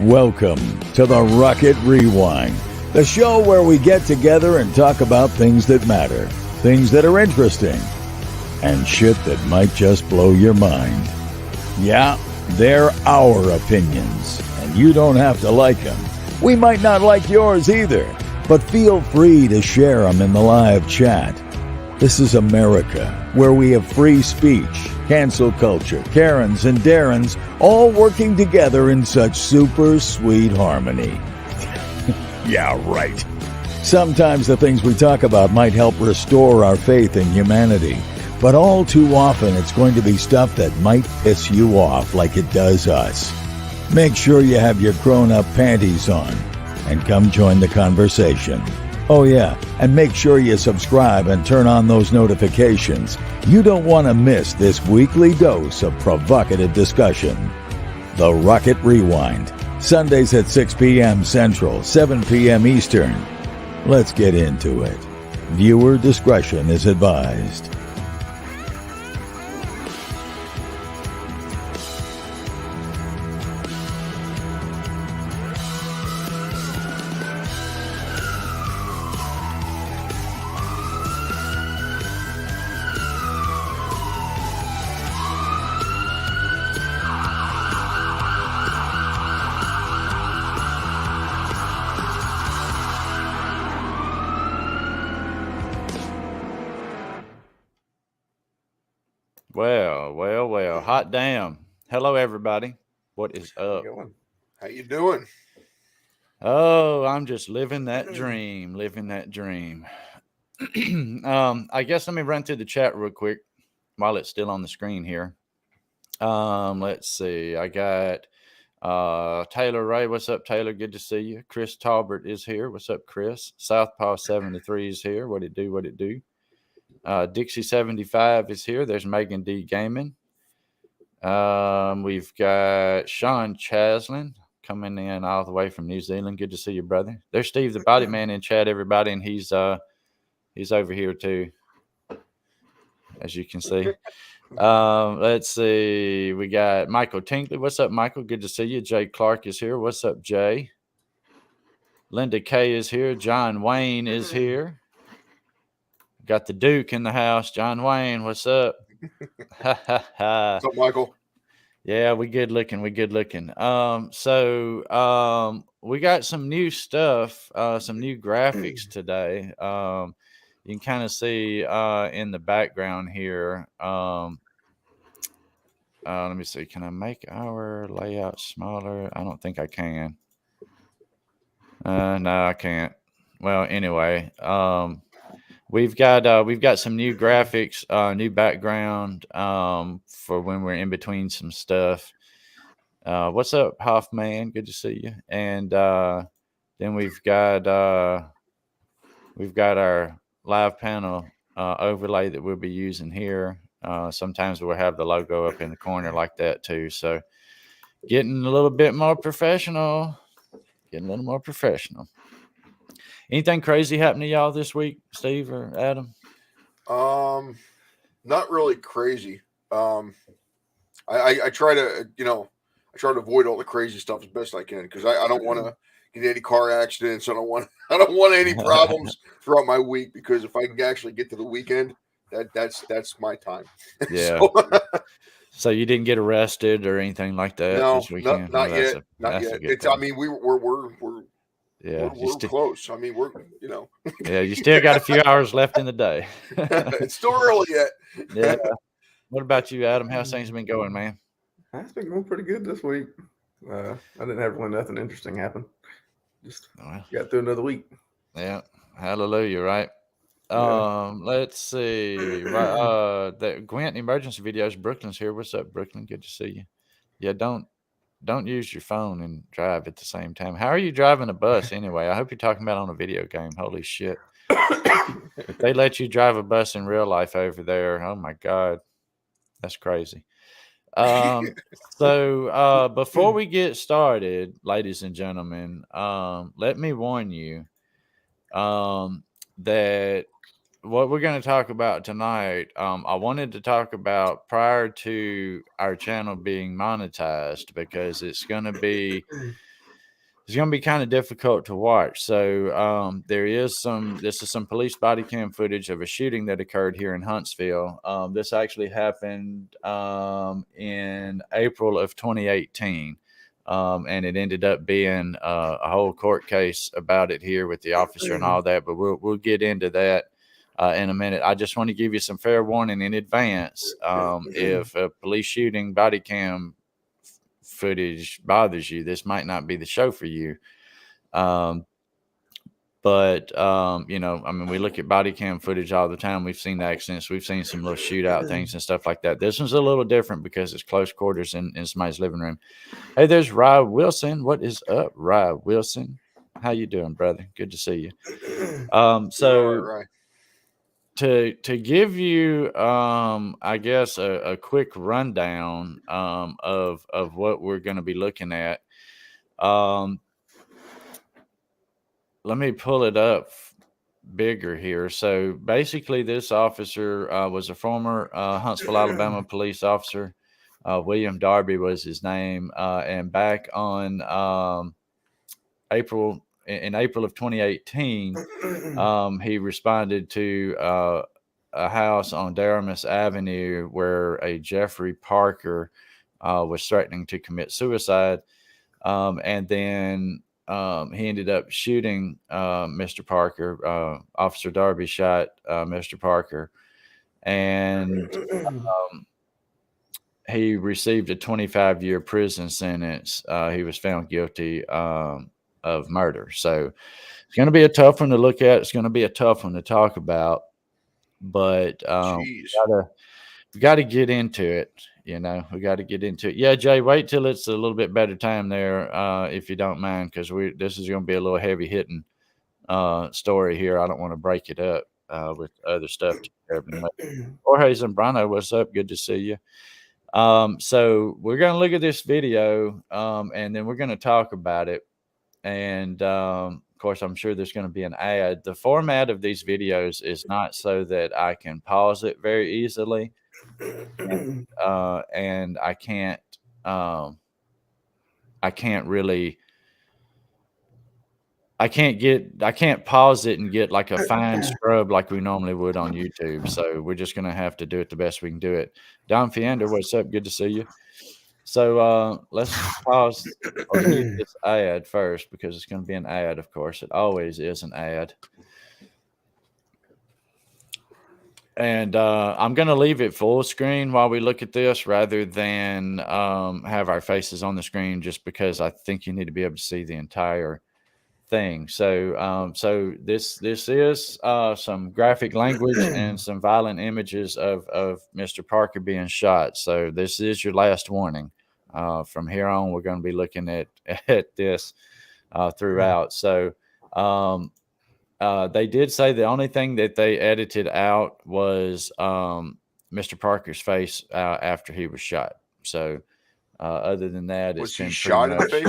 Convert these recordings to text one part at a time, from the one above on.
Welcome to the Rocket Rewind, the show where we get together and talk about things that matter, things that are interesting, and shit that might just blow your mind. Yeah, they're our opinions, and you don't have to like them. We might not like yours either, but feel free to share them in the live chat. This is America, where we have free speech, cancel culture, Karens and Darrens, all working together in such super sweet harmony. Yeah, right. Sometimes the things we talk about might help restore our faith in humanity, but all too often it's going to be stuff that might piss you off like it does us. Make sure you have your grown-up panties on and come join the conversation. Oh yeah, and make sure you subscribe and turn on those notifications. You don't want to miss this weekly dose of provocative discussion. The Rocket Rewind, Sundays at 6 p.m. Central, 7 p.m. Eastern. Let's get into it. Viewer discretion is advised. Well, hot damn. Hello, everybody. What is up? How you doing? Oh, I'm just living that dream, I guess let me run through the chat real quick while it's still on the screen here. Let's see. I got Taylor Ray. What's up, Taylor? Good to see you. Chris Talbert is here. What's up, Chris? Southpaw 73 is here. What it do? Dixie 75 is here. There's Megan D Gaming. We've got Sean Chaslin coming in all the way from New Zealand. Good to see you, brother. There's Steve the Bodyman in chat, everybody, and he's over here too, as you can see. Let's see. We got Michael Tinkley. What's up, Michael? Good to see you. Jay Clark is here. What's up, Jay? Linda K is here. John Wayne is here. Got the Duke in the house. John Wayne, what's up? What's up, Michael? Yeah, we good looking. So we got some new stuff, some new graphics today. You can kind of see in the background here. Let me see. Can I make our layout smaller? I don't think I can. No, I can't. Well, anyway, We've got some new graphics, new background for when we're in between some stuff. What's up, Hoffman? Good to see you. And then we've got our live panel overlay that we'll be using here. Sometimes we'll have the logo up in the corner like that too. So getting a little bit more professional. Anything crazy happening to y'all this week, Steve or Adam? Not really crazy. I try to, avoid all the crazy stuff as best I can because I don't want to get any car accidents. I don't want any problems throughout my week because if I can actually get to the weekend, that's my time. Yeah. So you didn't get arrested or anything like that this weekend? Not yet. Not yet. We're Yeah, we're close. I mean, Yeah, you still got a few hours left in the day. It's still early yet. Yeah. What about you, Adam? How's things been going, man? It's been going pretty good this week. I didn't have really nothing interesting happen. Just got through another week. Yeah. Hallelujah, right? Yeah. Let's see. The Gwent emergency videos. Brooklyn's here. What's up, Brooklyn? Good to see you. Yeah, don't use your phone and drive at the same time. How are you driving a bus anyway? I hope you're talking about on a video game. Holy shit. If they let you drive a bus in real life over there, oh my God. That's crazy. So before we get started, ladies and gentlemen, let me warn you that what we're going to talk about tonight, I wanted to talk about prior to our channel being monetized because it's going to be it's going to be kind of difficult to watch. So this is some police body cam footage of a shooting that occurred here in Huntsville. This actually happened in April of 2018. And it ended up being a whole court case about it here with the officer and all that. But we'll get into that in a minute. I just want to give you some fair warning in advance. If a police shooting body cam footage bothers you, this might not be the show for you. But you know, I mean, we look at body cam footage all the time. We've seen accidents, we've seen some little shootout things and stuff like that. This one's a little different because it's close quarters in somebody's living room. Hey, there's Rye Wilson. What is up, Rye Wilson? How you doing, brother? Good to see you. So to give you I guess a quick rundown of what we're going to be looking at. Let me pull it up bigger here. So basically, this officer was a former Huntsville, Alabama police officer. William Darby was his name. And back on April of 2018, he responded to a house on Daramus Avenue where a Jeffrey Parker was threatening to commit suicide. And then he ended up shooting Mr. Parker. Officer Darby shot Mr. Parker, and he received a 25-year prison sentence. He was found guilty of murder. So it's going to be a tough one to look at. It's going to be a tough one to talk about. But we got to get into it. You know, we got to get into it. Yeah, Jay, wait till it's a little bit better time there, if you don't mind, because this is going to be a little heavy hitting story here. I don't want to break it up with other stuff. Jorge Zambrano, what's up? Good to see you. So we're going to look at this video, and then we're going to talk about it. And of course, I'm sure there's going to be an ad. The format of these videos is not so that I can pause it very easily. And I can't pause it and get like a fine scrub like we normally would on YouTube. So we're just going to have to do it the best we can do it. Don Fiander, what's up? Good to see you. So let's pause or mute this ad first, because it's going to be an ad, of course. It always is an ad. And I'm going to leave it full screen while we look at this rather than have our faces on the screen, just because I think you need to be able to see the entire thing. So this is some graphic language and some violent images of Mr. Parker being shot. So this is your last warning. From here on, we're going to be looking at this throughout. So they did say the only thing that they edited out was Mr. Parker's face after he was shot. So other than that, was he shot in the face?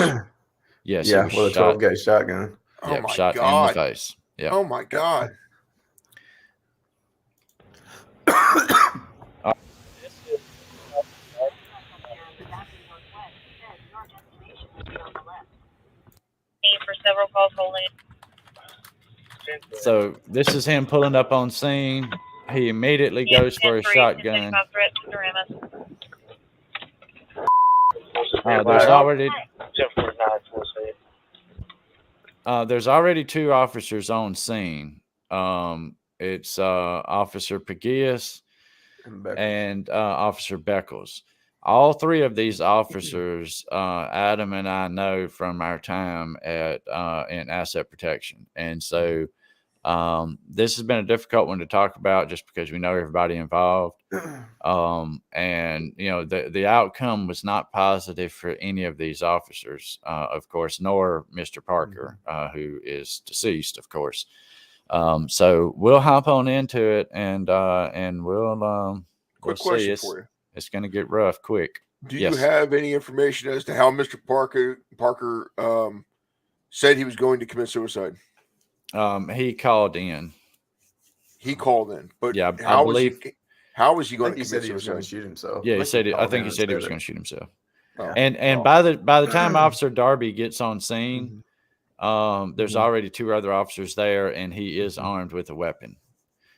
Yes, yeah, with a 12 gauge shotgun. Oh my shot God. in the face. Yeah. Oh my God. For several calls holding. So this is him pulling up on scene. He immediately goes for a shotgun. There's already two officers on scene. It's Officer Peguias and Officer Beckles. All three of these officers, Adam and I know from our time in asset protection. And so this has been a difficult one to talk about just because we know everybody involved. And, you know, the outcome was not positive for any of these officers, of course, nor Mr. Parker, who is deceased, of course. So we'll hop on into it and we'll Quick see. question for you. It's going to get rough quick. Do you have any information as to how Mr. Parker said he was going to commit suicide? He called in. He called in, but yeah, how was he going to commit suicide? He was going to suicide? shoot himself. Yeah, he said it. I think he said he was going to shoot himself. And by the time Officer Darby gets on scene, there's already 2 other officers there, and he is armed with a weapon.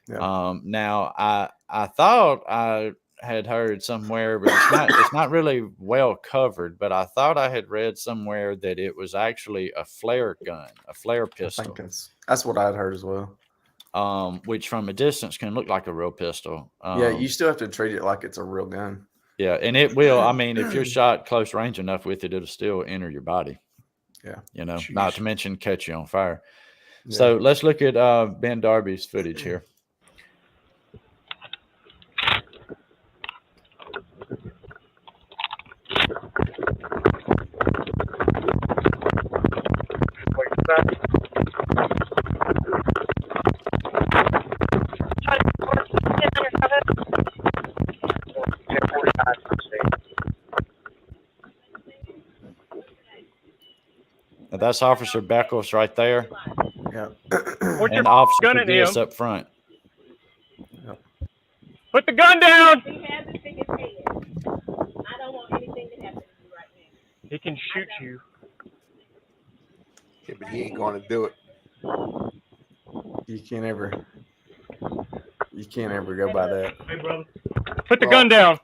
Now I thought I had heard somewhere, but it's not really well covered, but I thought I had read somewhere that it was actually a flare gun, a flare pistol. I think that's what I'd heard as well. Which from a distance can look like a real pistol. Yeah, you still have to treat it like it's a real gun. Yeah, and it will. I mean, if you're shot close range enough with it, it'll still enter your body. Yeah. You know, not to mention catch you on fire. Yeah. So let's look at Ben Darby's footage here. Now that's Officer Beckles right there. Yeah. And Officer Pagias up front. Yep. Put the gun down. He has it in his head. I don't want anything to happen to you right now. He can shoot you. Yeah, but he ain't going to do it. You can't ever go by that. Hey, brother. Put the gun down.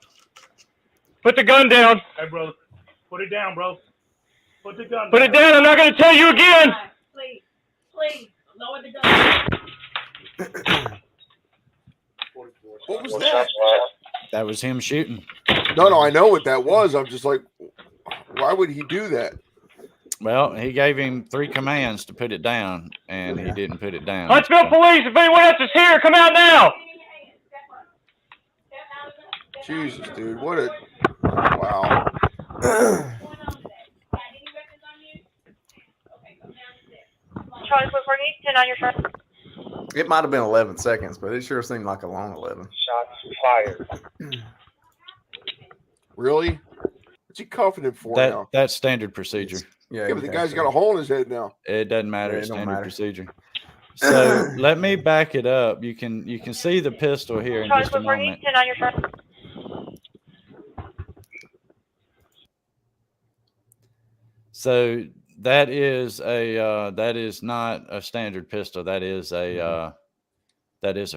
Put the gun down. Hey, brother. Put it down, bro. Put the gun down. Put it down. I'm not going to tell you again. Please, lower the gun. What was that? That was him shooting. No, I know what that was. I'm just like, why would he do that? Well, he gave him 3 commands to put it down, and he didn't put it down. Huntsville Police, if anyone else is here, come out now. Jesus, dude. What a... Wow. Charlie 448, 10 on your front. It might have been 11 seconds, but it sure seemed like a long 11. Shots fired. Really? What's he cuffing him for now? That's standard procedure. Yeah, but the guy's got a hole in his head now. It doesn't matter. Yeah, It's it don't standard matter. procedure. So let me back it up. You can see the pistol here in Charlie just a 448, moment. 10 on your front. So that is not a standard pistol. That is a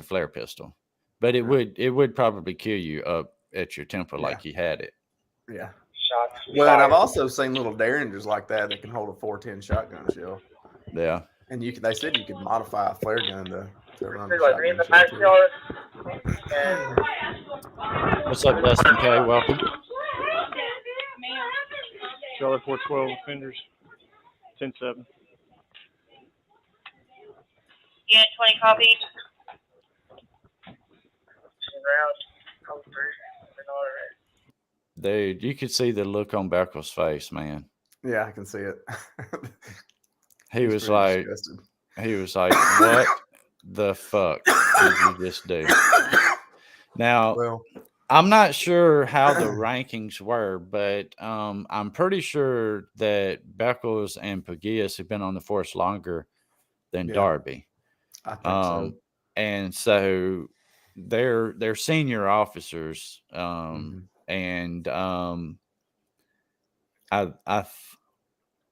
flare pistol, but it would probably kill you up at your temple like he had it. Yeah. Shots Well, and fired. I've also seen little Derringers like that can hold a 410 shotgun shell. Yeah. And they said you could modify a flare gun to run a In the shotgun shell too. backyard. What's up, Dustin K? Welcome. Charlie 412 offenders. 10-7. Unit 20 copy. Dude, you could see the look on Beckles' face, man. Yeah, I can see it. He was like, what the fuck did you just do? Now, Well, I'm not sure how the rankings were, but I'm pretty sure that Beckles and Pagias have been on the force longer than Darby. I think so. And so they're senior officers. And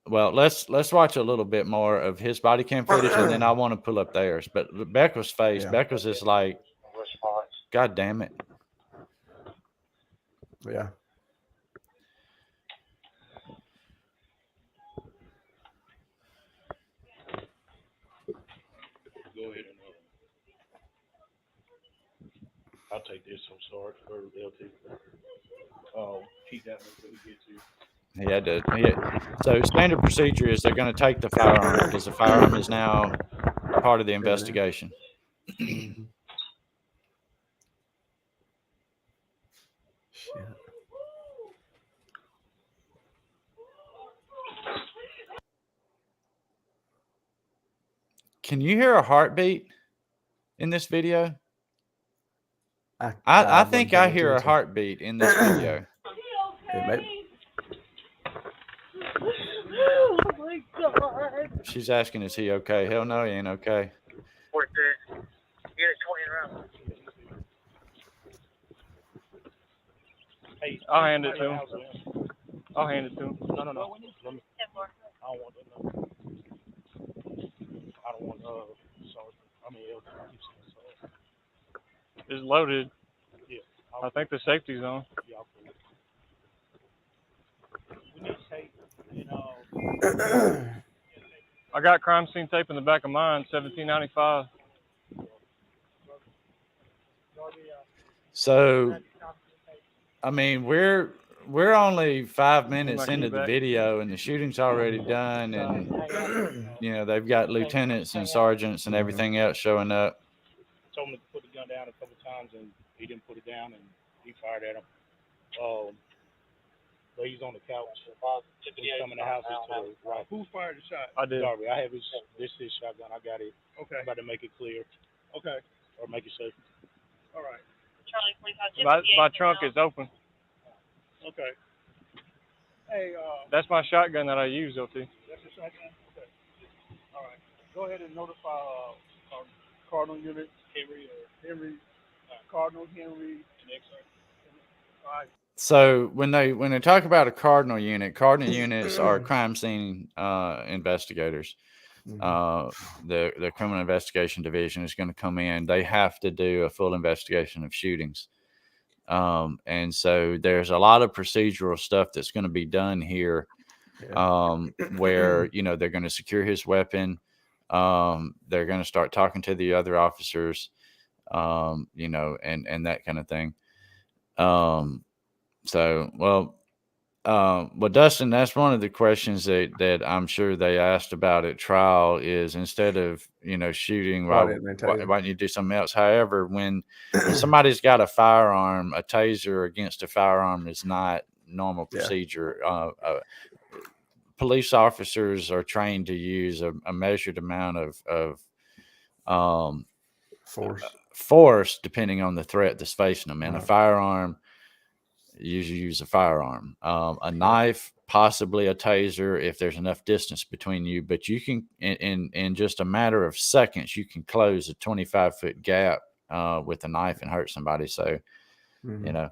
well, let's watch a little bit more of his body cam footage, and then I want to pull up theirs. But Beckles' face, Beckles is like, God damn it. Yeah. Go ahead and I'll take this. I'm sorry for LT. Keep that until we get to. So standard procedure is they're going to take the firearm because the firearm is now part of the investigation. Shit. Can you hear a heartbeat in this video? I think I hear a heartbeat in this video. Oh my God. She's asking, is he okay? Hell no, he ain't okay. Unit 20 around. Hey, I'll hand it to him. I'll hand it to him. No. Let me, 10-4. I don't want that. No. I don't want sergeant. I mean, LT. I keep saying sergeant. It's loaded. Yeah. I think the safety's on. Yeah, I'll put it. We need tape. You know. I got crime scene tape in the back of mine, 1795. So, I mean, we're only 5 minutes into the video, and the shooting's already done, and they've got lieutenants and sergeants and everything else showing up. Told him to put the gun down a couple times, and he didn't put it down, and he fired at him. But he's on the couch. He's coming to the house to the right. Who fired the shot? I did. Darby, I have his shotgun. I got it. Okay. I'm about to make it clear. Okay. Or make it safe. All right. Charlie 45. My trunk is open. Okay. Hey, That's my shotgun that I use, LT. that's your shotgun? Okay. All right. Go ahead and notify Cardinal unit, Henry, Cardinal, Henry, and X-ray. All right. So when they talk about a cardinal units are crime scene investigators. The criminal investigation division is going to come in. They have to do a full investigation of shootings. And so there's a lot of procedural stuff that's going to be done here, where, they're going to secure his weapon. They're going to start talking to the other officers, and that kind of thing. Dustin, that's one of the questions that I'm sure they asked about at trial is, instead of, shooting, why don't you do something else? However, when somebody's got a firearm, a taser against a firearm is not normal procedure. Police officers are trained to use a measured amount of force depending on the threat that's facing them. And a firearm, usually use a firearm, a knife, possibly a taser if there's enough distance between you, but you can, in just a matter of seconds, you can close a 25-foot gap with a knife and hurt somebody. So, there's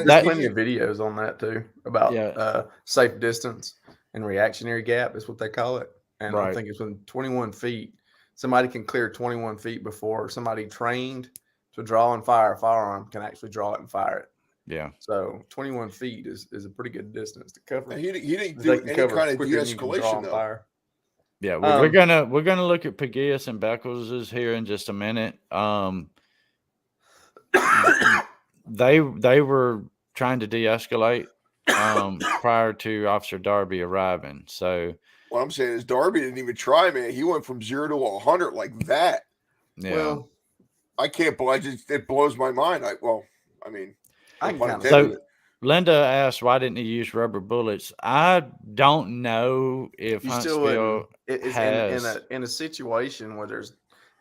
that, plenty of videos on that too about safe distance and reactionary gap is what they call it. And I think it's when 21 feet, somebody can clear 21 feet before somebody trained to draw and fire a firearm can actually draw it and fire it. Yeah. So 21 feet is a pretty good distance to cover. He didn't do any kind of de-escalation though. Fire. Yeah, we're gonna look at Peguias and Beckles here in just a minute. They were trying to de-escalate prior to Officer Darby arriving. So what I'm saying is Darby didn't even try, man. He went from 0 to 100 like that. Yeah. Well, I can't believe it blows my mind. So Linda asked, why didn't he use rubber bullets? I don't know if Huntsville has in a situation where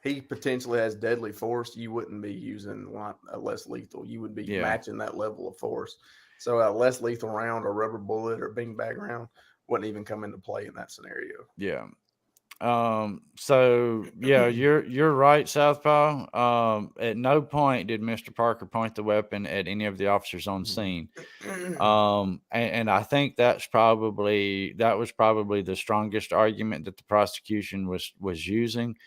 he potentially has deadly force, you wouldn't be using a less lethal. You would be matching that level of force. So a less lethal round or rubber bullet or beanbag round wouldn't even come into play in that scenario. Yeah. You're right, Southpaw. At no point did Mr. Parker point the weapon at any of the officers on scene. And I think that was probably the strongest argument that the prosecution was using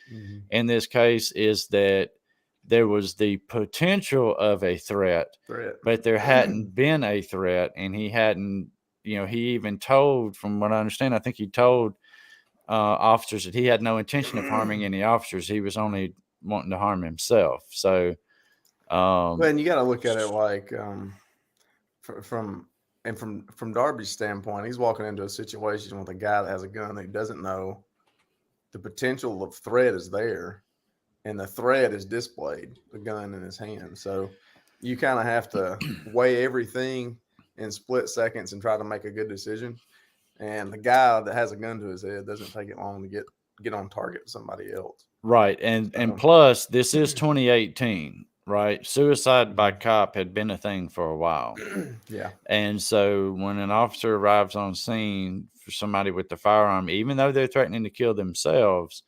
in this case, is that there was the potential of a threat. But there hadn't been a threat, and he hadn't, he even told, from what I understand, I think he told officers that he had no intention of harming any officers. He was only wanting to harm himself. So, and you got to look at it like from Darby's standpoint, he's walking into a situation with a guy that has a gun that he doesn't know. The potential of threat is there, and the threat is displayed, the gun in his hand. So you kind of have to weigh everything in split seconds and try to make a good decision. And the guy that has a gun to his head doesn't take it long to get on target with somebody else. Right. And plus, this is 2018, right? Suicide by cop had been a thing for a while. Yeah. And so when an officer arrives on scene for somebody with the firearm, even though they're threatening to kill themselves,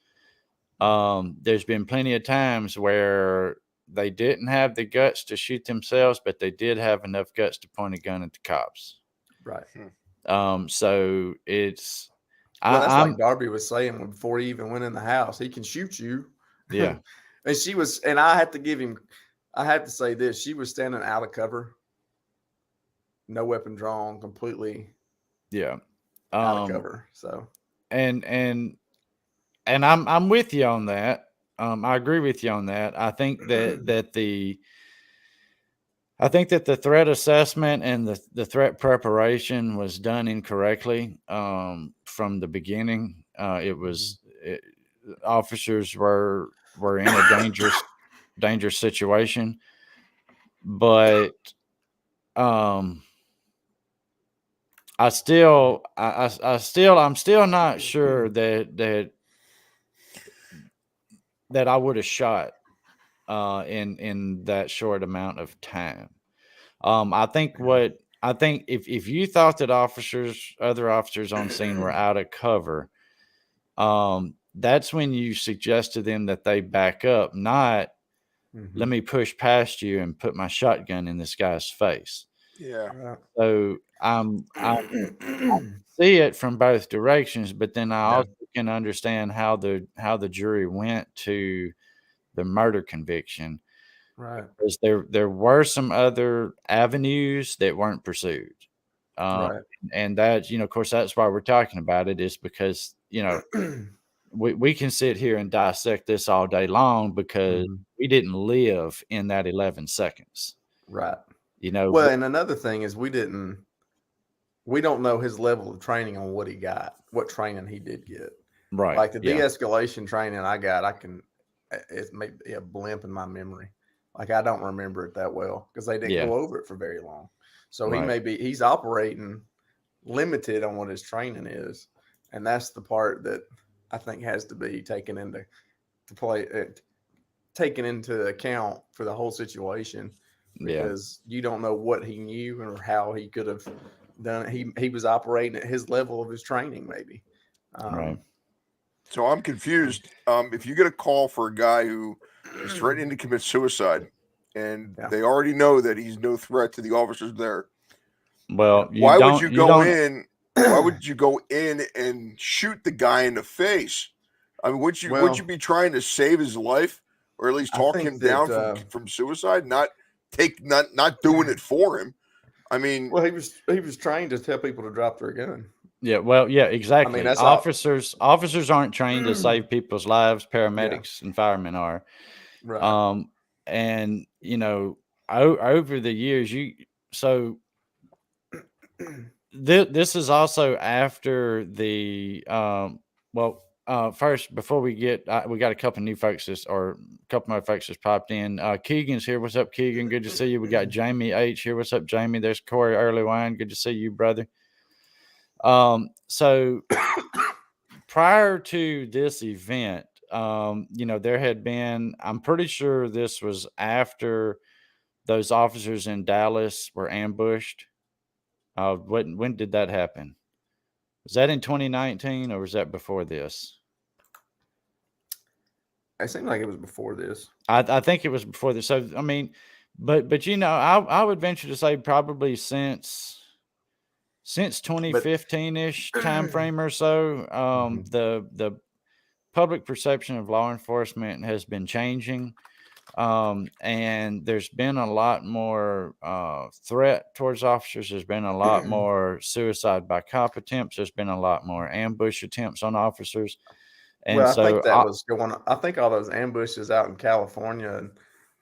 there's been plenty of times where they didn't have the guts to shoot themselves, but they did have enough guts to point a gun at the cops. Right. So it's well, that's like Darby was saying before he even went in the house. He can shoot you. Yeah. And she was, and I had to say this. She was standing out of cover, no weapon drawn, completely. Yeah. Out of cover. So. And I'm with you on that. I agree with you on that. I think that the threat assessment and the threat preparation was done incorrectly from the beginning. Officers were in a dangerous situation, but I'm still not sure that I would have shot in that short amount of time. I think if you thought that other officers on scene were out of cover, that's when you suggest to them that they back up, not let me push past you and put my shotgun in this guy's face. Yeah. So I see it from both directions, but then I also can understand how the jury went to the murder conviction. Right. Because there were some other avenues that weren't pursued. Right. And that, of course, that's why we're talking about it, is because, we can sit here and dissect this all day long because we didn't live in that 11 seconds. Right. Well, and another thing is we don't know his level of training on what he got, what training he did get. Right. Like the de-escalation training I got, it may be a blimp in my memory. Like I don't remember it that well because they didn't go over it for very long. So he's operating limited on what his training is. And that's the part that I think has to be taken into account for the whole situation, because you don't know what he knew or how he could have done it. He was operating at his level of his training, maybe. Right. So I'm confused. If you get a call for a guy who is threatening to commit suicide and they already know that he's no threat to the officers there, well, why would you go in? Why would you go in and shoot the guy in the face? I mean, would you be trying to save his life, or at least talk him down from suicide? Not doing it for him. I mean, well, he was trained to tell people to drop their gun. Yeah, well, yeah, exactly. I mean, officers aren't trained to save people's lives. Paramedics and firemen are. Right. And over the years, this is also after the first, before we get, we got a couple new folks a couple more folks just popped in. Keegan's here. What's up, Keegan? Good to see you. We got Jamie H here. What's up, Jamie? There's Corey Earlywine. Good to see you, brother. So prior to this event, there had been, I'm pretty sure this was after those officers in Dallas were ambushed. When did that happen? Was that in 2019 or was that before this? It seemed like it was before this. I think it was before this. So, I mean, but I would venture to say probably since 2015-ish time frame or so, the public perception of law enforcement has been changing. And there's been a lot more threat towards officers. There's been a lot more suicide by cop attempts. There's been a lot more ambush attempts on officers. And I think that was going on. I think all those ambushes out in California and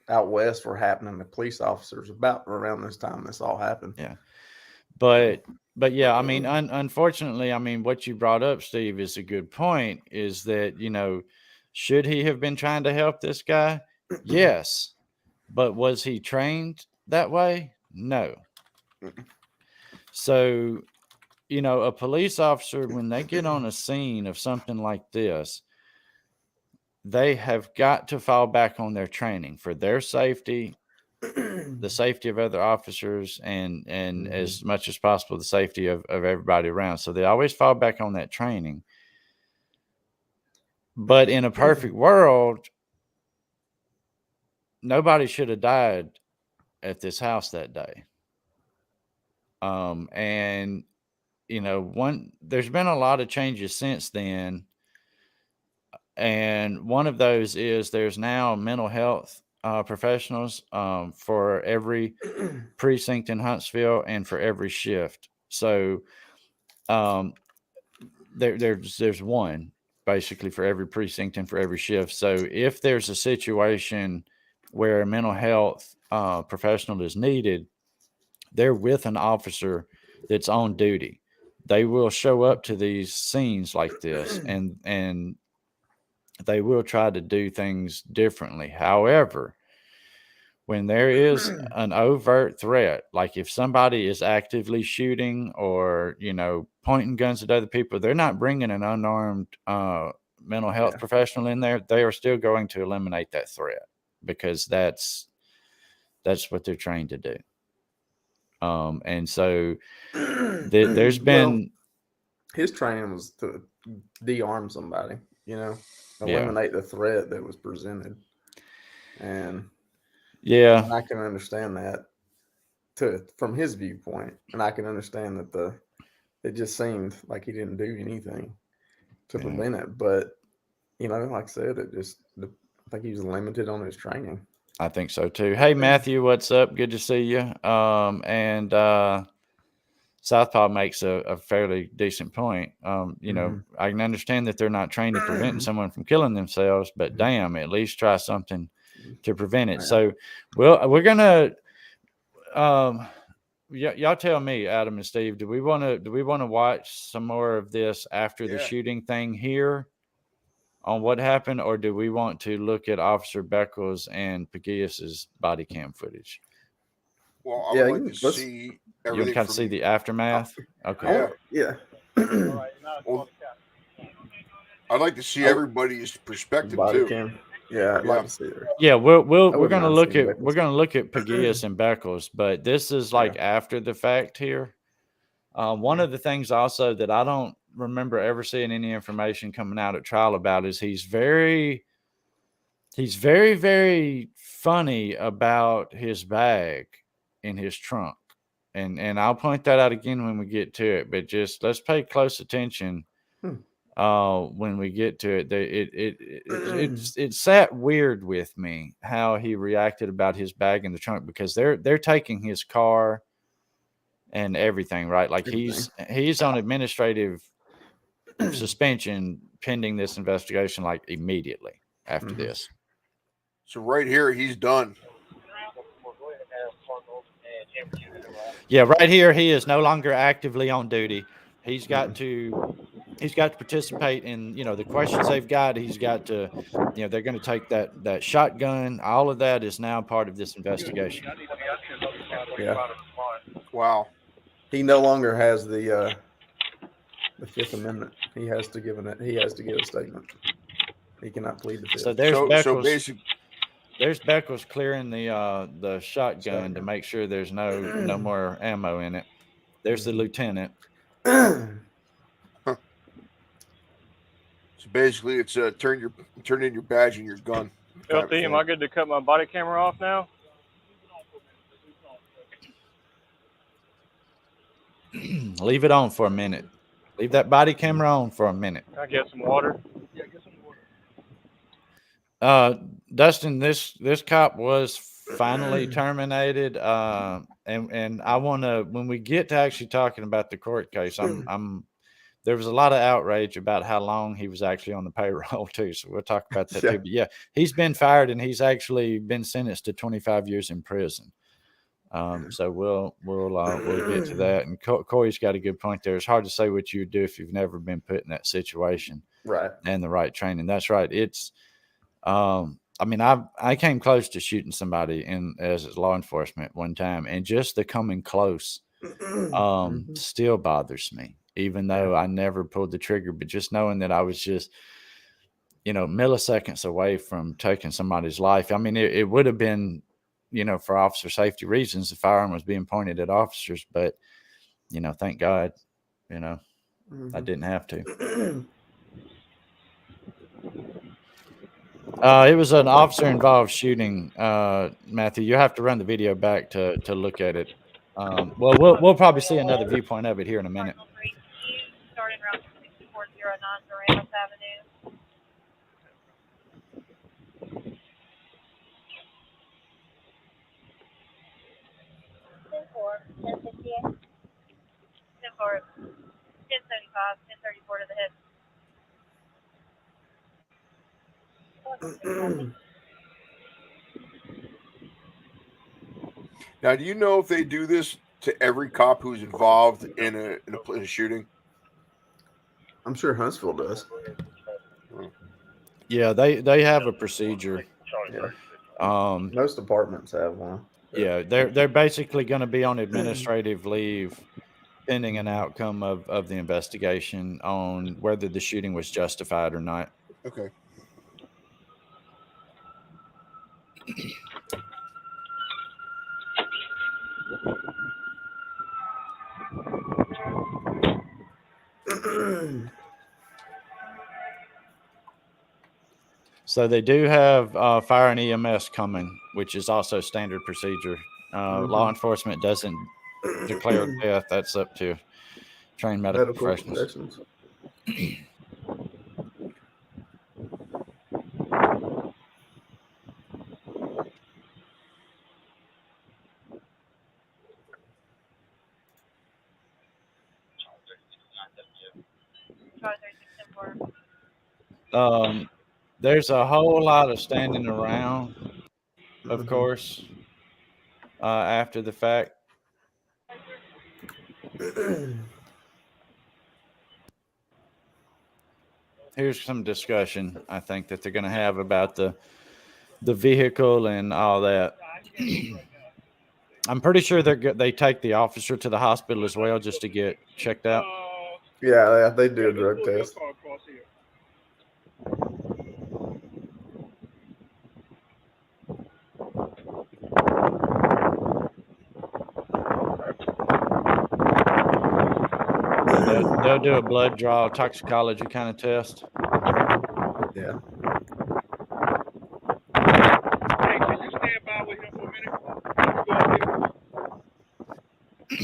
out west were happening to police officers about around this time this all happened. Yeah. But yeah, I mean, unfortunately, I mean, what you brought up, Steve, is a good point, is that, should he have been trying to help this guy? Yes. But was he trained that way? No. So, a police officer, when they get on a scene of something like this, they have got to fall back on their training for their safety, the safety of other officers, and as much as possible, the safety of everybody around. So they always fall back on that training. But in a perfect world, nobody should have died at this house that day. And there's been a lot of changes since then. And one of those is there's now mental health professionals for every precinct in Huntsville and for every shift. So there's one basically for every precinct and for every shift. So if there's a situation where a mental health professional is needed, they're with an officer that's on duty. They will show up to these scenes like this, and they will try to do things differently. However, when there is an overt threat, like if somebody is actively shooting or, pointing guns at other people, they're not bringing an unarmed mental health professional in there. They are still going to eliminate that threat because that's what they're trained to do. And so there's been his training was to de-arm somebody, eliminate the threat that was presented. And I can understand that from his viewpoint. And I can understand that it just seemed like he didn't do anything to prevent it. But, like I said, I think he was limited on his training. I think so too. Hey, Matthew, what's up? Good to see you. And Southpaw makes a fairly decent point. I can understand that they're not trained to preventing someone from killing themselves, but damn, at least try something to prevent it. So, we're gonna. Y'all tell me, Adam and Steve. Do we want to watch some more of this after the shooting thing here? On what happened, or do we want to look at Officer Beckles and Peguias's body cam footage? Well, I would like to see everything. You want to kind of see the aftermath? Okay. Yeah. Well, I'd like to see everybody's perspective too. Cam. Yeah, I'd like to see it. Yeah, we're gonna look at Peguias and Beckles, but this is like after the fact here. One of the things also that I don't remember ever seeing any information coming out at trial about is he's very, very funny about his bag in his trunk. And I'll point that out again when we get to it, but just let's pay close attention when we get to it. It sat weird with me how he reacted about his bag in the trunk, because they're taking his car and everything, right? Like he's on administrative suspension pending this investigation, like immediately after this. So right here, he's done. Yeah, right here, he is no longer actively on duty. He's got to participate in, the questions they've got. He's got to, they're going to take that shotgun. All of that is now part of this investigation. Yeah. Wow. He no longer has the Fifth Amendment. He has to give a statement. He cannot plead the Fifth. So there's Beckles. There's Beckles clearing the shotgun to make sure there's no more ammo in it. There's the lieutenant. So basically, it's turn in your badge and your gun. LT, am I good to cut my body camera off now? Leave it on for a minute. Leave that body camera on for a minute. Can I get some water? Yeah, get some water. Dustin, this cop was finally terminated. And I want to, when we get to actually talking about the court case, there was a lot of outrage about how long he was actually on the payroll too. So we'll talk about that too. But yeah, he's been fired and he's actually been sentenced to 25 years in prison. So we'll get to that. And Corey's got a good point there. It's hard to say what you would do if you've never been put in that situation, right? And the right training. That's right. It's, I came close to shooting somebody as law enforcement one time, and just the coming close, still bothers me, even though I never pulled the trigger. But just knowing that I was just, milliseconds away from taking somebody's life. I mean, it would have been, for officer safety reasons, the firearm was being pointed at officers, but, thank God, I didn't have to. It was an officer involved shooting, Matthew. You have to run the video back to look at it. Well, we'll probably see another viewpoint of it here in a minute. Starting around 6409 Doramus Avenue. Ten-four, 1058. 10-4, 1075, 1034 to the head. Now, do you know if they do this to every cop who's involved in a shooting? I'm sure Huntsville does. Yeah, they have a procedure. Yeah. Most departments have one. Yeah, they're basically going to be on administrative leave pending an outcome of the investigation on whether the shooting was justified or not. Okay. So they do have fire and EMS coming, which is also standard procedure. Law enforcement doesn't declare death. That's up to trained medical professionals. There's a whole lot of standing around, of course, after the fact. Here's some discussion I think that they're going to have about the vehicle and all that. I'm pretty sure they take the officer to the hospital as well just to get checked out. Yeah, they do a drug test. They'll do a blood draw, toxicology kind of test. Yeah. Hey, could you stand by with him for a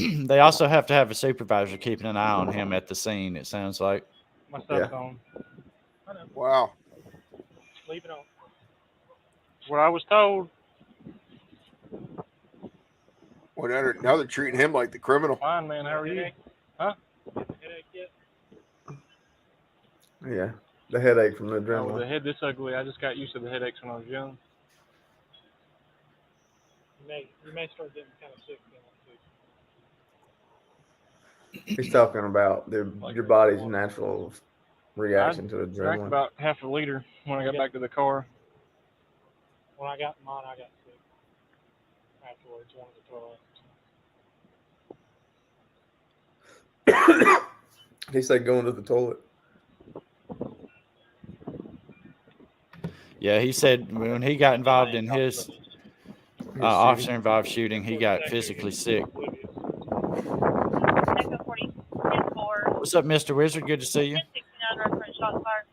minute? They also have to have a supervisor keeping an eye on him at the scene, it sounds like. My stuff's on. Wow. Leave it on. What I was told. Well, now they're treating him like the criminal. Fine, man. How are you? Huh? Yeah, the headache from the With adrenaline. a head this ugly, I just got used to the headaches when I was young. You may start getting kind of sick. He's talking about your body's natural reaction to I drank adrenaline. about half a liter when I got back to the car. When I got mine, I got sick. Afterwards, one of the toilets. He said going to the toilet. Yeah, he said when he got involved in his officer-involved shooting, he got physically sick. What's up, Mr. Wizard? Good to see you. 1069 reference shot fired.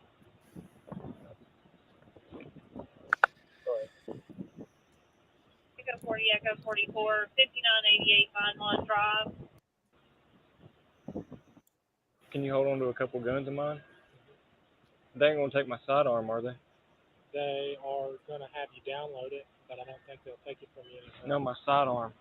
Echo 40, Echo 44, 5988 Vineland Drive. Can you hold on to a couple guns of mine? They ain't gonna take my sidearm, are they? They are going to have you download it, but I don't think they'll take it from you anymore. No, my sidearm.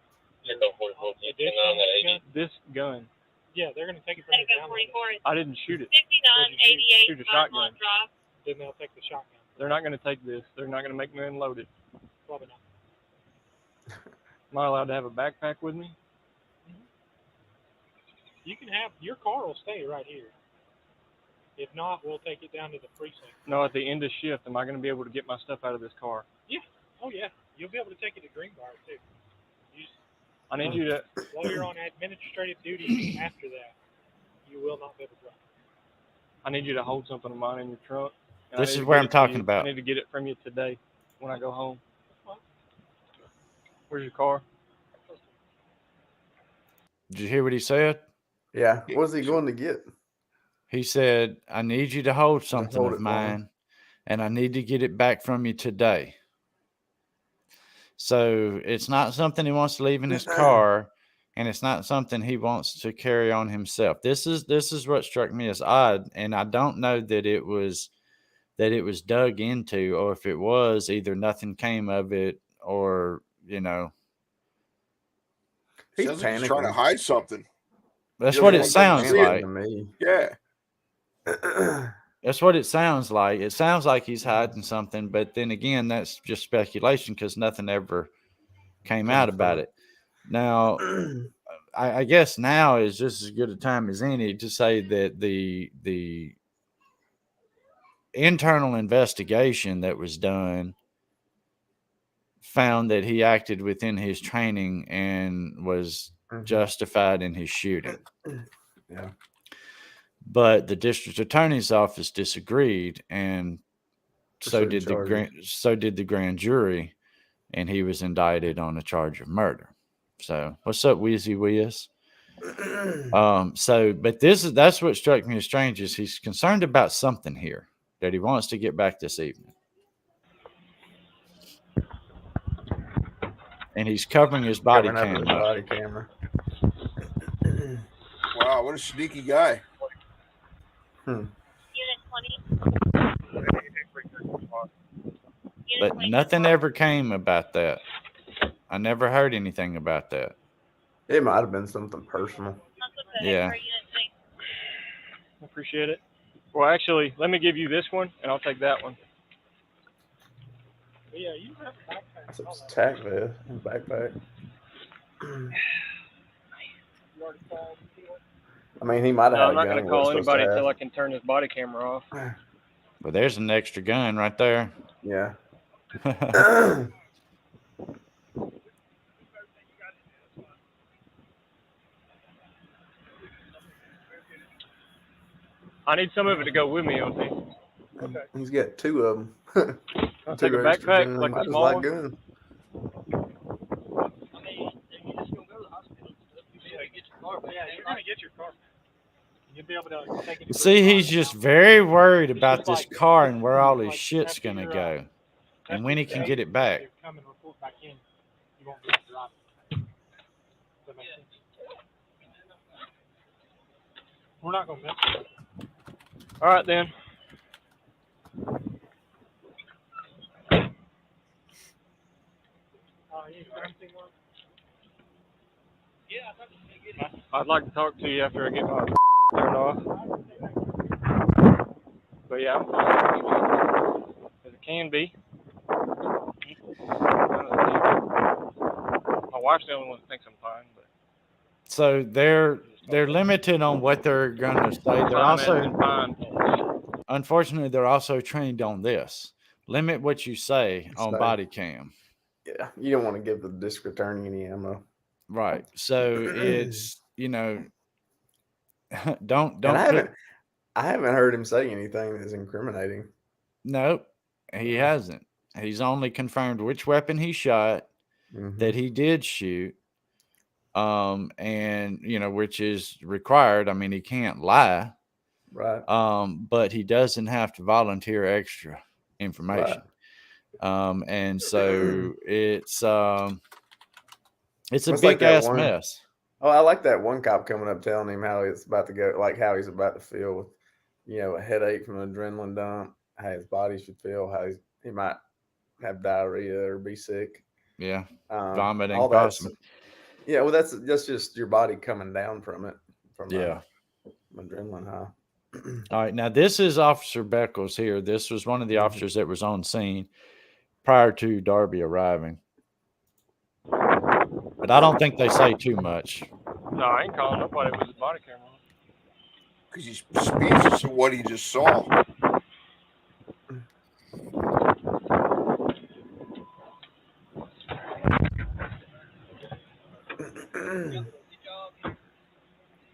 This gun. Yeah, they're going to take it from you. Echo 44, I didn't shoot it. 5988 Shoot a shotgun. Vineland Drive. Then they'll take the shotgun. They're not gonna take this. They're not gonna make me unload it. Probably not. Am I allowed to have a backpack with me? You can have your car will stay right here. If not, we'll take it down to the precinct. No, at the end of shift, am I going to be able to get my stuff out of this car? Yeah. Oh yeah. You'll be able to take it to Greenbrier too. I need you to. While you're on administrative duty after that, you will not be able to drive. I need you to hold something of mine in your trunk. This is where I'm talking about. I need to get it from you today when I go home. Where's your car? Did you hear what he said? Yeah. What's he going to get? He said, I need you to hold something of mine, and I need to get it back from you today. So it's not something he wants to leave in his car. and it's not something he wants to carry on himself. This is what struck me as odd, and I don't know that it was dug into, or if it was, either nothing came of it, or he's sounds like he's trying to hide something. That's what it sounds like to me. Yeah. That's what it sounds like. It sounds like he's hiding something, but then again, that's just speculation because nothing ever came out about it. Now, I guess now is just as good a time as any to say that the internal investigation that was done found that he acted within his training and was justified in his shooting. Yeah. But the district attorney's office disagreed, and so did the grand jury, and he was indicted on a charge of murder. So, what's up, Wheezy Whiz? But that's what struck me as strange is he's concerned about something here that he wants to get back this evening, and he's covering his body camera. Wow, what a sneaky guy. Unit 20. But nothing ever came about that. I never heard anything about that. It might have been something personal. Yeah. Appreciate it. Well, actually, let me give you this one, and I'll take that one. Yeah, you have a backpack. That's a tack vest and backpack. I mean, he might have had I'm not going to call anybody until I can turn his body camera off. Well, there's an extra gun right there. Yeah. I need some of it to go with me, OT. Okay. He's got two of them. I'll take a backpack, like a small one. Gun. See, he's just very worried about this car and where all his shit's going to go and when he can get it back. We're not going to miss it. All right, then. I'd like to talk to you after I get my turned off. But yeah, I'm fine. As it can be. My wife's the only one that thinks I'm fine. But. So they're limited on what they're going to say. They're also, unfortunately, they're also trained on this. Limit what you say on Bodycam. Yeah, you don't want to give the district attorney any ammo. Right. So it's, don't. I haven't heard him say anything that's incriminating. Nope, he hasn't. He's only confirmed which weapon he shot, that he did shoot, and which is required. I mean, he can't lie, right? But he doesn't have to volunteer extra information, right. And so it's a big ass mess. Oh, I like that one cop coming up telling him how it's about to go, like how he's about to feel with, a headache from an adrenaline dump, how his body should feel, how he might have diarrhea or be sick. Yeah, vomiting, all possibly. Yeah, well, that's just your body coming down from it. From adrenaline high. All right, now this is Officer Beckles here. This was one of the officers that was on scene prior to Darby arriving. But I don't think they say too much. No, I ain't calling nobody with his body camera on. Because he's speechless of what he just saw.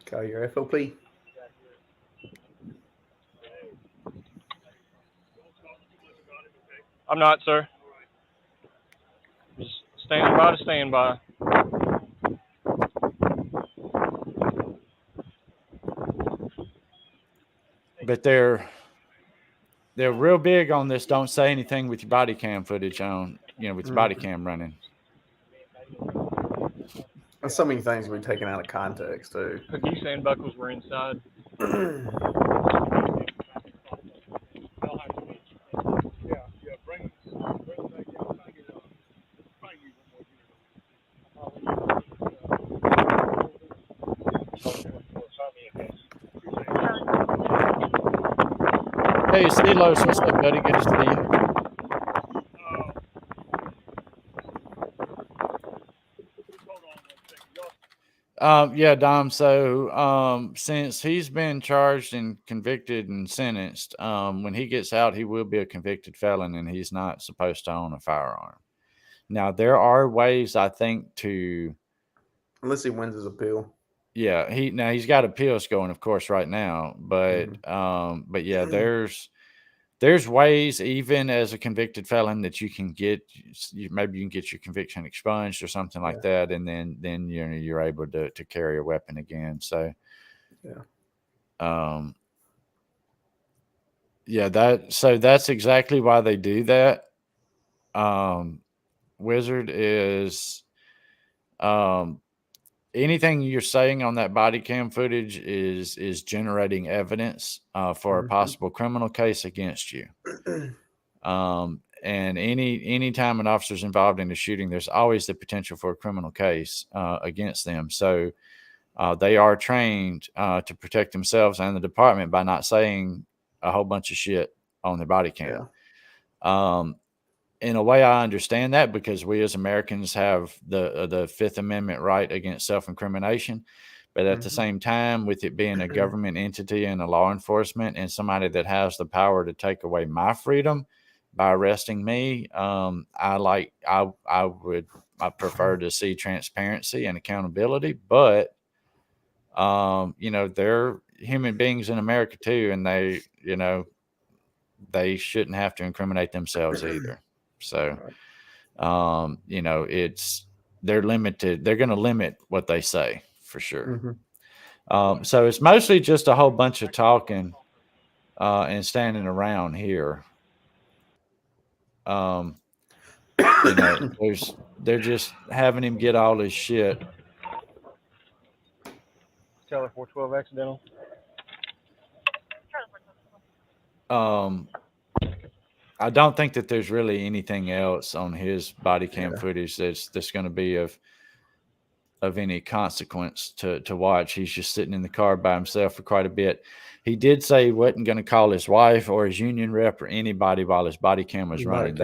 Call your FOP. I'm not, sir. Just standing by to stand by. But they're real big on this. Don't say anything with your body cam footage on, with your body cam running. So many things we taken out of context too. Cookie and buckles were inside. Yeah, bring it back. Yeah, I'm trying to get probably need one more unit. Hey, Silos, what's up, buddy? Good to see you. Yeah, Dom. So, since he's been charged and convicted and sentenced, when he gets out, he will be a convicted felon, and he's not supposed to own a firearm. Now, there are ways, I think, to unless he wins his appeal. Yeah, he's got appeals going, of course, right now, but yeah, there's ways, even as a convicted felon, that you can get maybe you can get your conviction expunged or something like that, and then you're able to carry a weapon again. So that's exactly why they do that. Wizard is anything you're saying on that body cam footage is generating evidence for a possible criminal case against you. And any time an officer's involved in a shooting, there's always the potential for a criminal case against them. So they are trained to protect themselves and the department by not saying a whole bunch of shit on their body cam. In a way, I understand that because we as Americans have the Fifth Amendment right against self-incrimination. But at the same time, with it being a government entity and a law enforcement and somebody that has the power to take away my freedom by arresting me, I prefer to see transparency and accountability. But they're human beings in America too, and they shouldn't have to incriminate themselves either. So, they're limited. They're going to limit what they say for sure. So it's mostly just a whole bunch of talking and standing around here. They're just having him get all his shit. Taylor 412 accidental. I don't think that there's really anything else on his body cam footage that's going to be of any consequence to watch. He's just sitting in the car by himself for quite a bit. He did say he wasn't going to call his wife or his union rep or anybody while his body cam was running.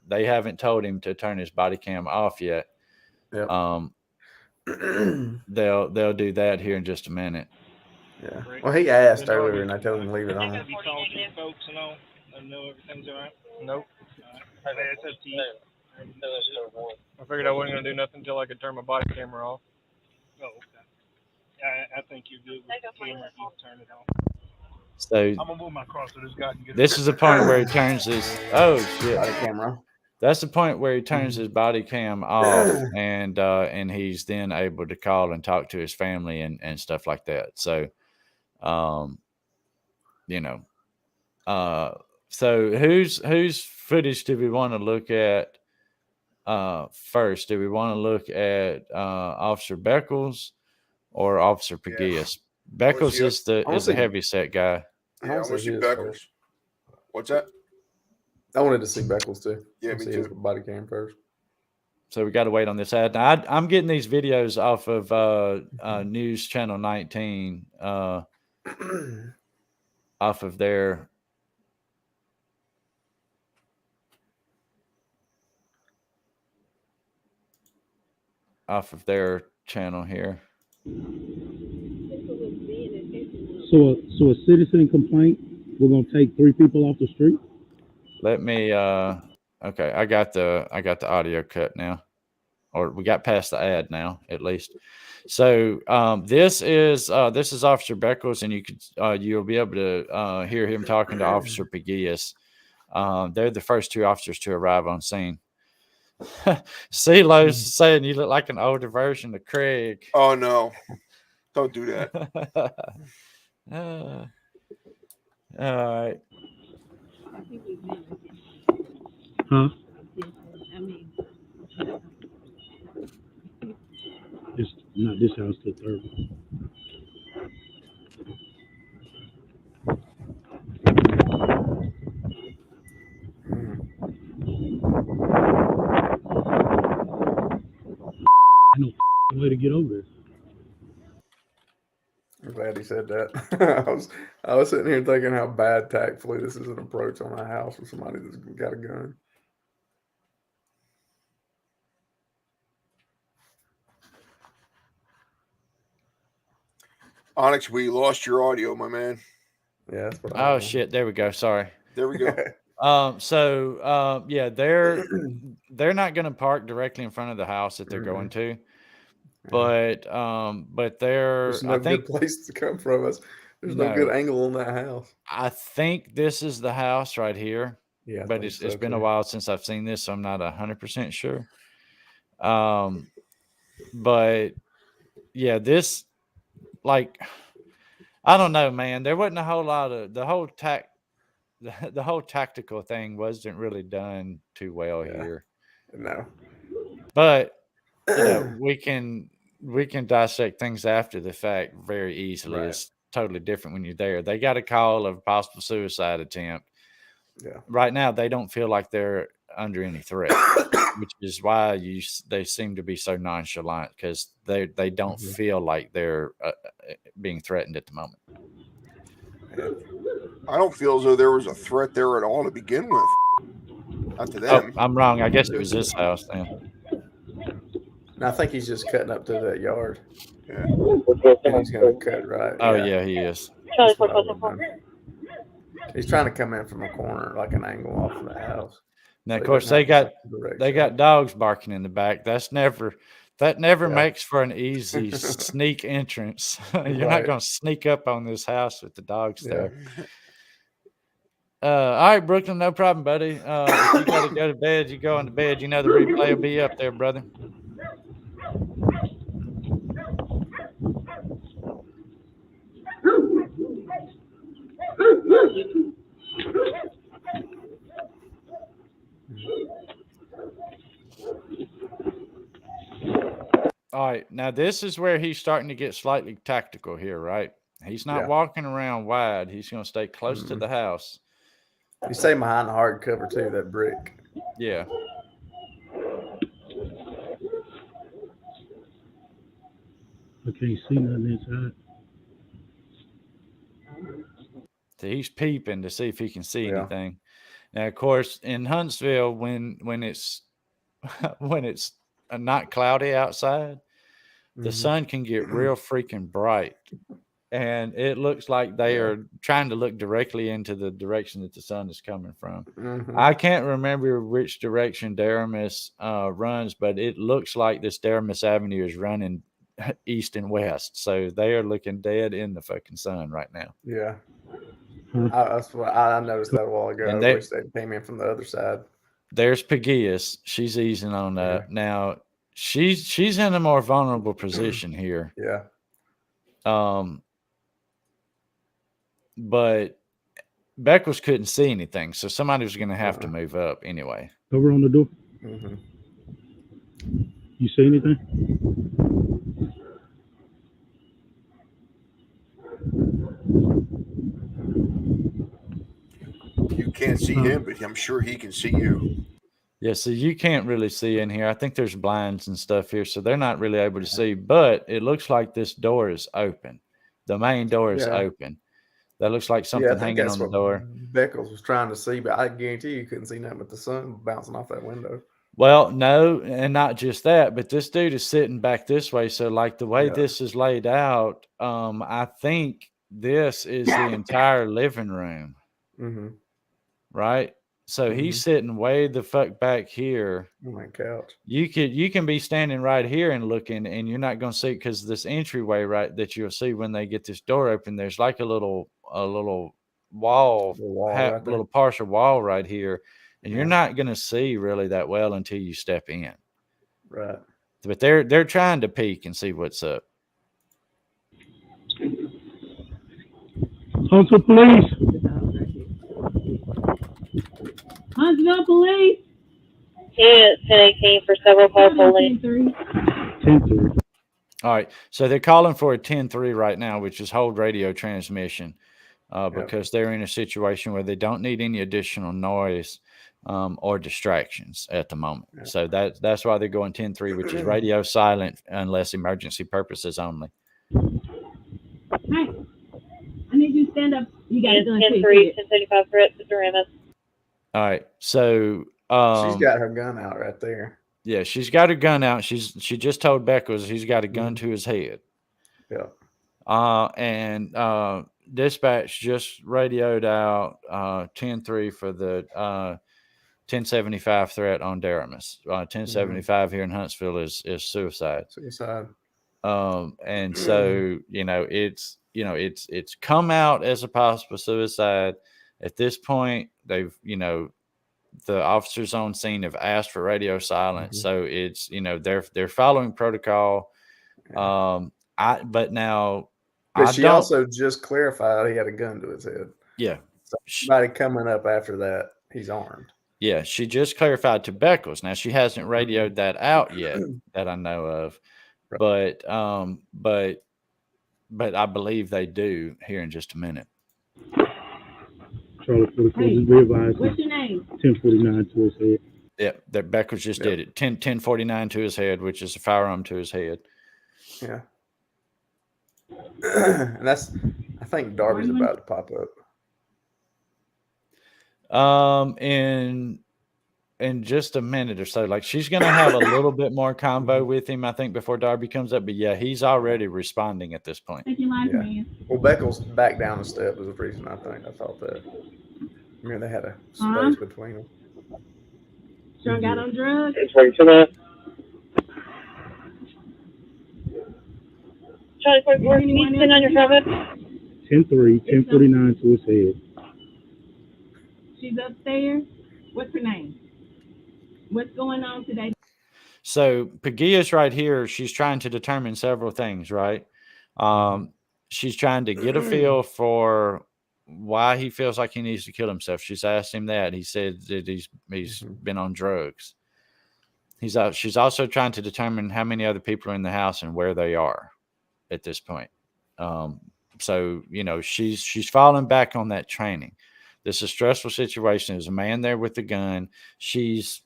They haven't told him to turn his body cam off yet. They'll do that here in just a minute. Yeah. Well, he asked earlier, and I told him to leave it on. Have you talked to folks and all? I know everything's all right. Nope. It's up to you. I figured I wasn't going to do nothing until I could turn my body camera off. Oh, okay. I think you're good with the camera if you turn it off. So I'm gonna move my car so this guy can get. This is the point where he turns his body camera. That's the point where he turns his body cam off, and he's then able to call and talk to his family and stuff like that. So, so whose footage do we want to look at first? Do we want to look at Officer Beckles or Officer Peguillas? Beckles is the heavy set guy. Yeah, I want to see Beckles. What's that? I wanted to see Beckles too. Yeah, me too. Body cam first. So we got to wait on this ad. Now, I'm getting these videos off of News Channel 19, off of their channel here. So a citizen complaint, we're gonna take 3 people off the street. Let me. Okay, I got the audio cut now, or we got past the ad now at least. So this is Officer Beckles, and you'll be able to hear him talking to Officer Peguillas. They're the first 2 officers to arrive on scene. CeeLo's saying you look like an older version of Craig. Oh no, don't do that. All right. Huh? Not this house, the third one. No way to get over there. I'm glad he said that. I was sitting here thinking how bad tactfully this is an approach on a house with somebody that's got a gun. Onyx, we lost your audio, my man. Yeah, that's what Oh shit! There we go. Sorry. There we go. Yeah, they're not going to park directly in front of the house that they're going to, but there's no good place to come from us. There's no good angle on that house. I think this is the house right here. Yeah, but it's been a while since I've seen this, so I'm not 100% sure. But yeah, this, like, I don't know, man. There wasn't a whole lot of the whole tactical thing wasn't really done too well here. No, but you know, we can dissect things after the fact very easily. Right. It's totally different when you're there. They got a call of a possible suicide attempt. Yeah. Right now, they don't feel like they're under any threat, which is why they seem to be so nonchalant, because they don't feel like they're being threatened at the moment. I don't feel as though there was a threat there at all to begin with. Not to them. Oh, I'm wrong. I guess it was this house then. And I think he's just cutting up to that yard. Yeah. And he's going to cut right. Oh, yeah, he is. He's trying to come in from a corner, like an angle off of the house. Now, of course, they got dogs barking in the back. That never makes for an easy sneak entrance. You're not going to sneak up on this house with the dogs there. All right, Brooklyn, no problem, buddy. If you got to go to bed, you go into bed. You know the replay will be up there, brother. All right, now this is where he's starting to get slightly tactical here, right? He's not walking around wide. He's going to stay close to the house. You say behind the hard cover too, that brick. Yeah. I can't see nothing inside. So he's peeping to see if he can see anything. Now, of course, in Huntsville, when it's not cloudy outside, the sun can get real freaking bright. And it looks like they are trying to look directly into the direction that the sun is coming from. I can't remember which direction Daramus runs, but it looks like this Daramus Avenue is running east and west. So they are looking dead in the fucking sun right now. Yeah. That's what I noticed that a while ago. And I wish they came in from the other side. There's Pegias. She's easing on up. Now, she's in a more vulnerable position here. Yeah. But Beckles couldn't see anything, so somebody was going to have to move up anyway. Over on the door. You see anything? You can't see him, but I'm sure he can see you. Yeah, so you can't really see in here. I think there's blinds and stuff here, so they're not really able to see. But it looks like this door is open. The main door is open. That looks like something hanging on the door. Beckles was trying to see, but I guarantee you couldn't see nothing but the sun bouncing off that window. Well, no, and not just that, but this dude is sitting back this way. So, like, the way this is laid out, I think this is the entire living room. Right? So he's sitting way the fuck back here. On my couch. You can be standing right here and looking, and you're not going to see, because this entryway right that you'll see when they get this door open, there's like a little wall, little partial wall right here, and you're not going to see really that well until you step in. Right. But they're trying to peek and see what's up. Huntsville Police. Huntsville Police. 1018 for several call police. 10-3. All right. So they're calling for a 10-3 right now, which is hold radio transmission, because they're in a situation where they don't need any additional noise or distractions at the moment. Yeah. So that's why they're going 10-3, which is radio silent unless emergency purposes only. Hey, I need you to stand up. You got it done. 10-3, 1075 threat to Doremus. All right. So she's got her gun out right there. Yeah, she's got her gun out. She just told Beckles he's got a gun to his head. Yeah. And dispatch just radioed out 10-3 for the 1075 threat on Doremus. 1075 here in Huntsville is suicide. Suicide. And so it's come out as a possible suicide. At this point, they've the officers on scene have asked for radio silence, so it's they're following protocol. But she also just clarified he had a gun to his head. Yeah, so somebody coming up after that, he's armed. Yeah, she just clarified to Beckles. Now she hasn't radioed that out yet that I know of, right. but I believe they do here in just a minute. Charlie 44 is readvised. What's your name? 1049 to his head. Yeah, that Beckles just did it. 1049 to his head, which is a firearm to his head. Yeah. And I think Darby's about to pop up. In just a minute or so. Like she's gonna have a little bit more convo with him, I think, before Darby comes up. But yeah, he's already responding at this point. Yeah. Well, Beckles back down a step was the reason I thought that. I mean, they had a space between them. Sean got on drugs. Charlie 44, can you stand on your phone? 10-3, 1049 to his head. She's upstairs. What's her name? What's going on today? So Pagia's right here. She's trying to determine several things, right? She's trying to get a feel for why he feels like he needs to kill himself. She's asked him that. He said that he's been on drugs. She's also trying to determine how many other people are in the house and where they are at this point. So she's falling back on that training. This is a stressful situation. There's a man there with a gun. She's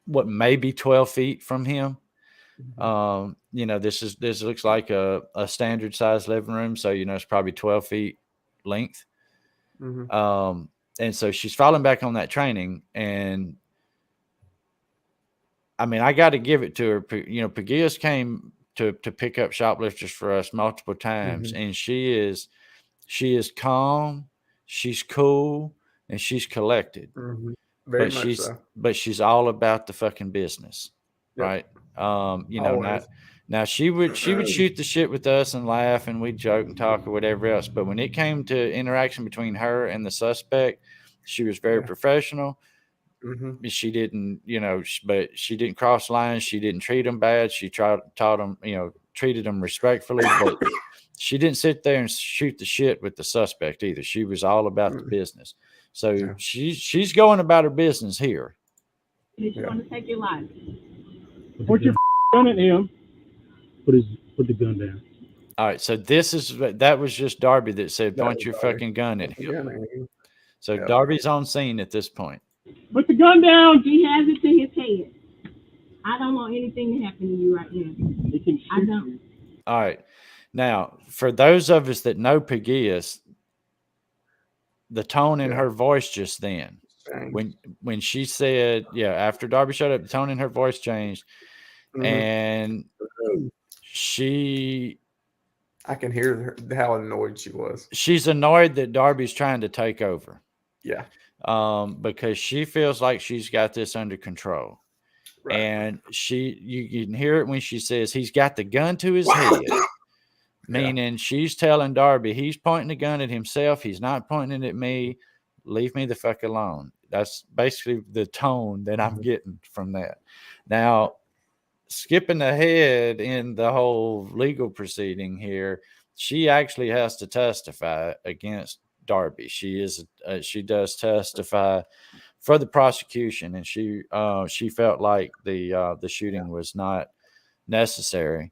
maybe 12 feet from him. This looks like a standard size living room. So, it's probably 12 feet length. And so she's falling back on that training. And I mean, I got to give it to her. Pagias came to pick up shoplifters for us multiple times. And she is calm. She's cool and she's collected, but she's all about the fucking business, right? Now she would shoot the shit with us and laugh and we'd joke and talk or whatever else. But when it came to interaction between her and the suspect, she was very professional. She didn't, but she didn't cross lines. She didn't treat them bad. She treated them respectfully, but she didn't sit there and shoot the shit with the suspect either. She was all about the business. So she's going about her business here. Did you want to take your life? Put your gun at him. Put the gun down. All right. So that was just Darby that said, point your fucking gun at him. So Darby's on scene at this point. Put the gun down. He has it to his head. I don't want anything to happen to you right now. I don't. All right. Now, for those of us that know Pagias, the tone in her voice just then, when she said, after Darby showed up, the tone in her voice changed. And I can hear how annoyed she was. She's annoyed that Darby's trying to take over. Yeah. Because she feels like she's got this under control. Right. And you can hear it when she says he's got the gun to his head. Meaning she's telling Darby he's pointing the gun at himself. He's not pointing it at me. Leave me the fuck alone. That's basically the tone that I'm getting from that. Now, skipping ahead in the whole legal proceeding here, she actually has to testify against Darby. She does testify for the prosecution, and she felt like the shooting was not necessary.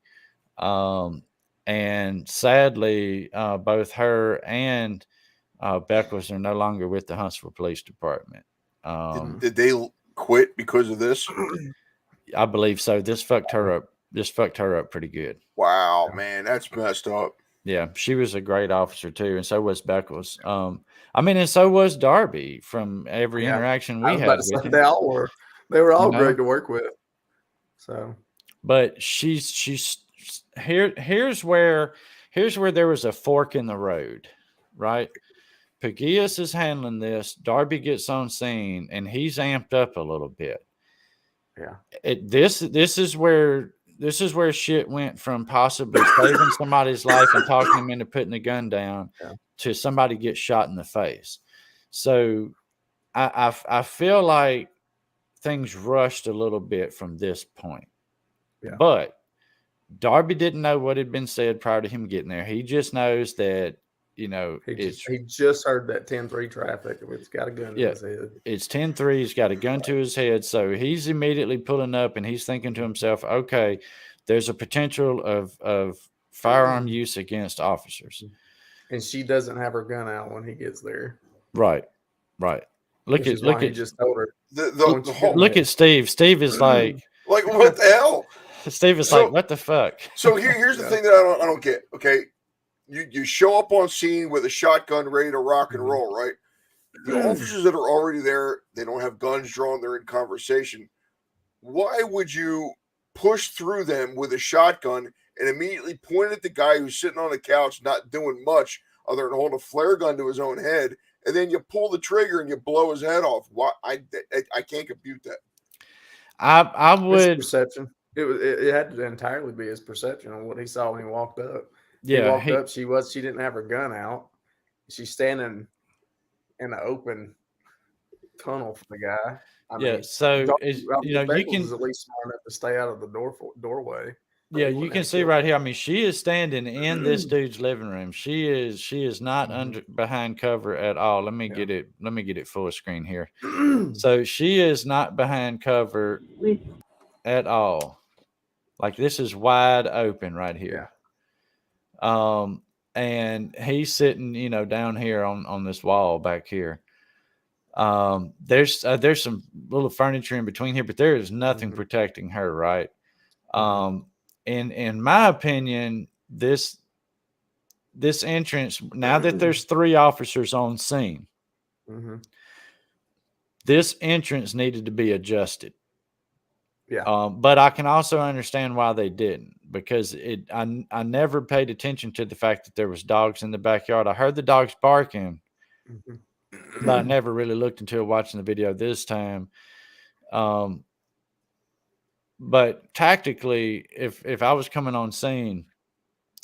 And sadly, both her and Beckles are no longer with the Huntsville Police Department. Did they quit because of this? I believe so. This fucked her up. This fucked her up pretty good. Wow, man, that's messed up. Yeah, she was a great officer too, and so was Beckles. I mean, and so was Darby from every interaction we had with him. They all were. They were all great to work with. So, but she's here. Here's where there was a fork in the road, right? Pagias is handling this. Darby gets on scene, and he's amped up a little bit. Yeah. This is where shit went from possibly saving somebody's life and talking him into putting the gun down to somebody gets shot in the face. So I feel like things rushed a little bit from this point. Yeah. But Darby didn't know what had been said prior to him getting there. He just knows that, he just heard that 10-3 traffic. It's got a gun to his head. It's 10-3. He's got a gun to his head. So he's immediately pulling up and he's thinking to himself, okay, there's a potential of firearm use against officers. And she doesn't have her gun out when he gets there. Right. Look at just told her. Look at Steve. Steve is like what the hell? Steve is like, what the fuck? So here's the thing that I don't get. Okay. You show up on scene with a shotgun ready to rock and roll, right? The officers that are already there, they don't have guns drawn, they're in conversation. Why would you push through them with a shotgun and immediately point at the guy who's sitting on the couch not doing much other than hold a flare gun to his own head, and then you pull the trigger and you blow his head off? Why? I can't compute that. I would. His perception. It had to entirely be his perception on what he saw when he walked up. Yeah, he walked up. She didn't have her gun out. She's standing in an open tunnel for the guy. I mean, so you can at least smart enough to stay out of the doorway. Yeah, you can see right here. I mean, she is standing in this dude's living room. She is not behind cover at all. Let me get it full screen here. So she is not behind cover at all. Like, this is wide open right here. And he's sitting, down here on this wall back here. There's some little furniture in between here, but there is nothing protecting her, right? In my opinion, this entrance, now that there's 3 officers on scene, this entrance needed to be adjusted. Yeah. But I can also understand why they didn't, because I never paid attention to the fact that there was dogs in the backyard. I heard the dogs barking, but I never really looked until watching the video this time. But tactically, if I was coming on scene,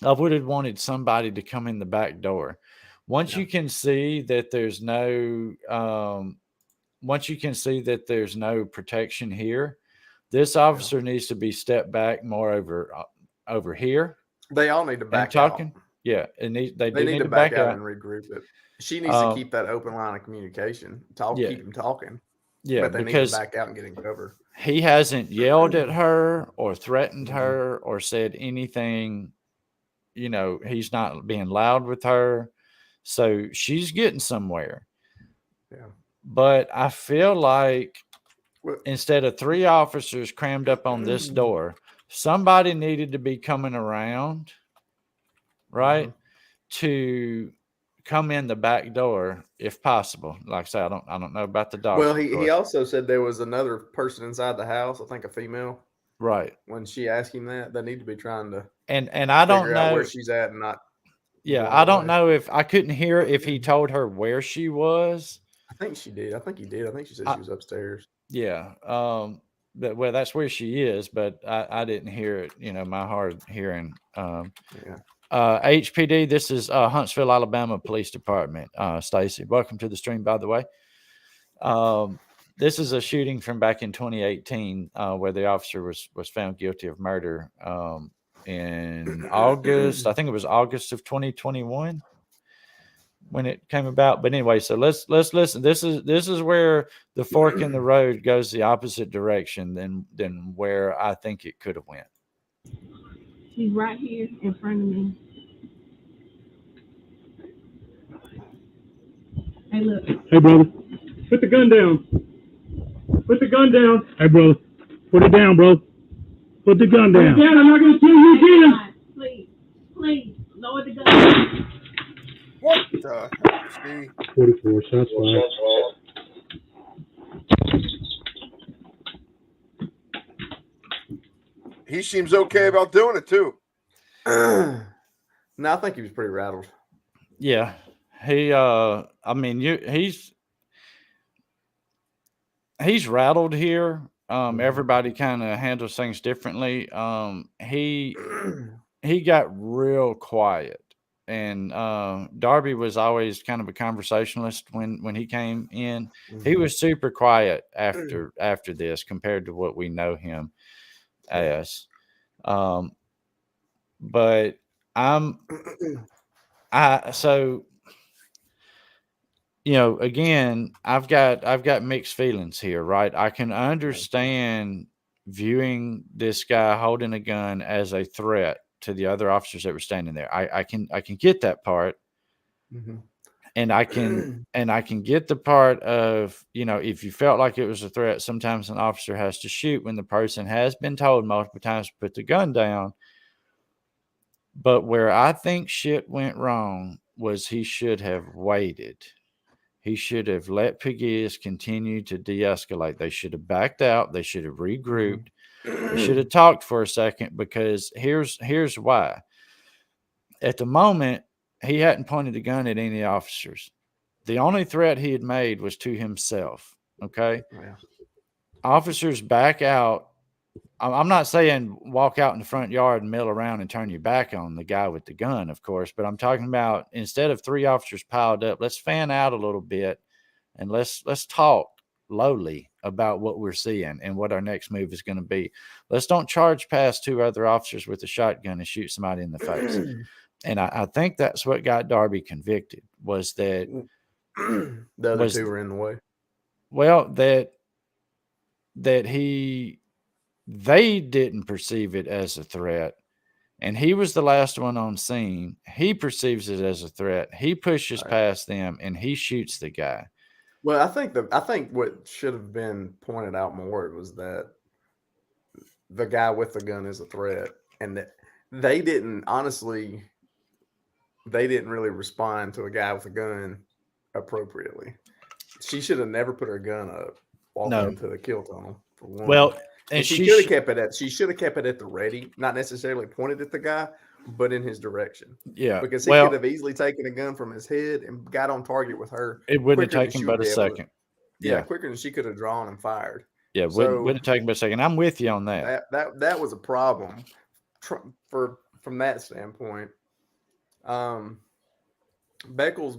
I would have wanted somebody to come in the back door. Once you can see that there's no protection here, this officer needs to be stepped back more over here. They all need to back talking. out. Yeah, and they need to back out and regroup it. She needs to keep that open line of communication. Keep them talking. Yeah, but they need to back out and get in cover. He hasn't yelled at her or threatened her or said anything. He's not being loud with her. So she's getting somewhere. Yeah. But I feel like instead of 3 officers crammed up on this door, somebody needed to be coming around, right, to come in the back door if possible. Like I said, I don't know about the dog. Well, he also said there was another person inside the house, I think a female. Right. When she asked him that, they need to be trying to and I don't know where she's at and not. Yeah, I don't know if I couldn't hear if he told her where she was. I think she did. I think he did. I think she said she was upstairs. Yeah. That's where she is, but I didn't hear it, my hard hearing. HPD, this is Huntsville, Alabama Police Department. Stacy, welcome to the stream, by the way. This is a shooting from back in 2018 where the officer was found guilty of murder in August. I think it was August of 2021 when it came about. But anyway, so let's listen. This is where the fork in the road goes the opposite direction than where I think it could have went. She's right here in front of me. Hey, look. Hey, brother. Put the gun down. Put the gun down. Hey, brother. Put it down, bro. Put the gun down. Put it down. I'm not going to kill you again. Please, lower the gun. What the heck, Steve? 44 shots fired. He seems okay about doing it too. No, I think he was pretty rattled. Yeah, he. I mean, he's rattled here. Everybody kind of handles things differently. He got real quiet, and Darby was always kind of a conversationalist when he came in. He was super quiet after this compared to what we know him as. But so, you know, again, I've got mixed feelings here, right? I can understand viewing this guy holding a gun as a threat to the other officers that were standing there. I can get that part. And I can get the part of, you know, if you felt like it was a threat, sometimes an officer has to shoot when the person has been told multiple times to put the gun down. But where I think shit went wrong was he should have waited. He should have let Pegues continue to de-escalate. They should have backed out. They should have regrouped. They should have talked for a second, because here's why. At the moment, he hadn't pointed a gun at any officers. The only threat he had made was to himself. Okay. Yeah. Officers back out. I'm not saying walk out in the front yard and mill around and turn your back on the guy with the gun, of course, but I'm talking about, instead of 3 officers piled up, let's fan out a little bit and let's talk lowly about what we're seeing and what our next move is going to be. Let's don't charge past 2 other officers with a shotgun and shoot somebody in the face. And I think that's what got Darby convicted, was that the other 2 were in the way. Well, that they didn't perceive it as a threat, and he was the last one on scene. He perceives it as a threat. He pushes past them and he shoots the guy. Well, I think what should have been pointed out more was that the guy with the gun is a threat, and that they didn't really respond to a guy with a gun appropriately. She should have never put her gun up walking into the kill tunnel, for one. Well, and she should have kept it at the ready, not necessarily pointed at the guy, but in his direction. Yeah. Because he could have easily taken a gun from his head and got on target with her. It wouldn't have taken but a second. Yeah, quicker than she could have drawn and fired. Yeah, wouldn't have taken but a second. I'm with you on that. That was a problem from that standpoint. Beckles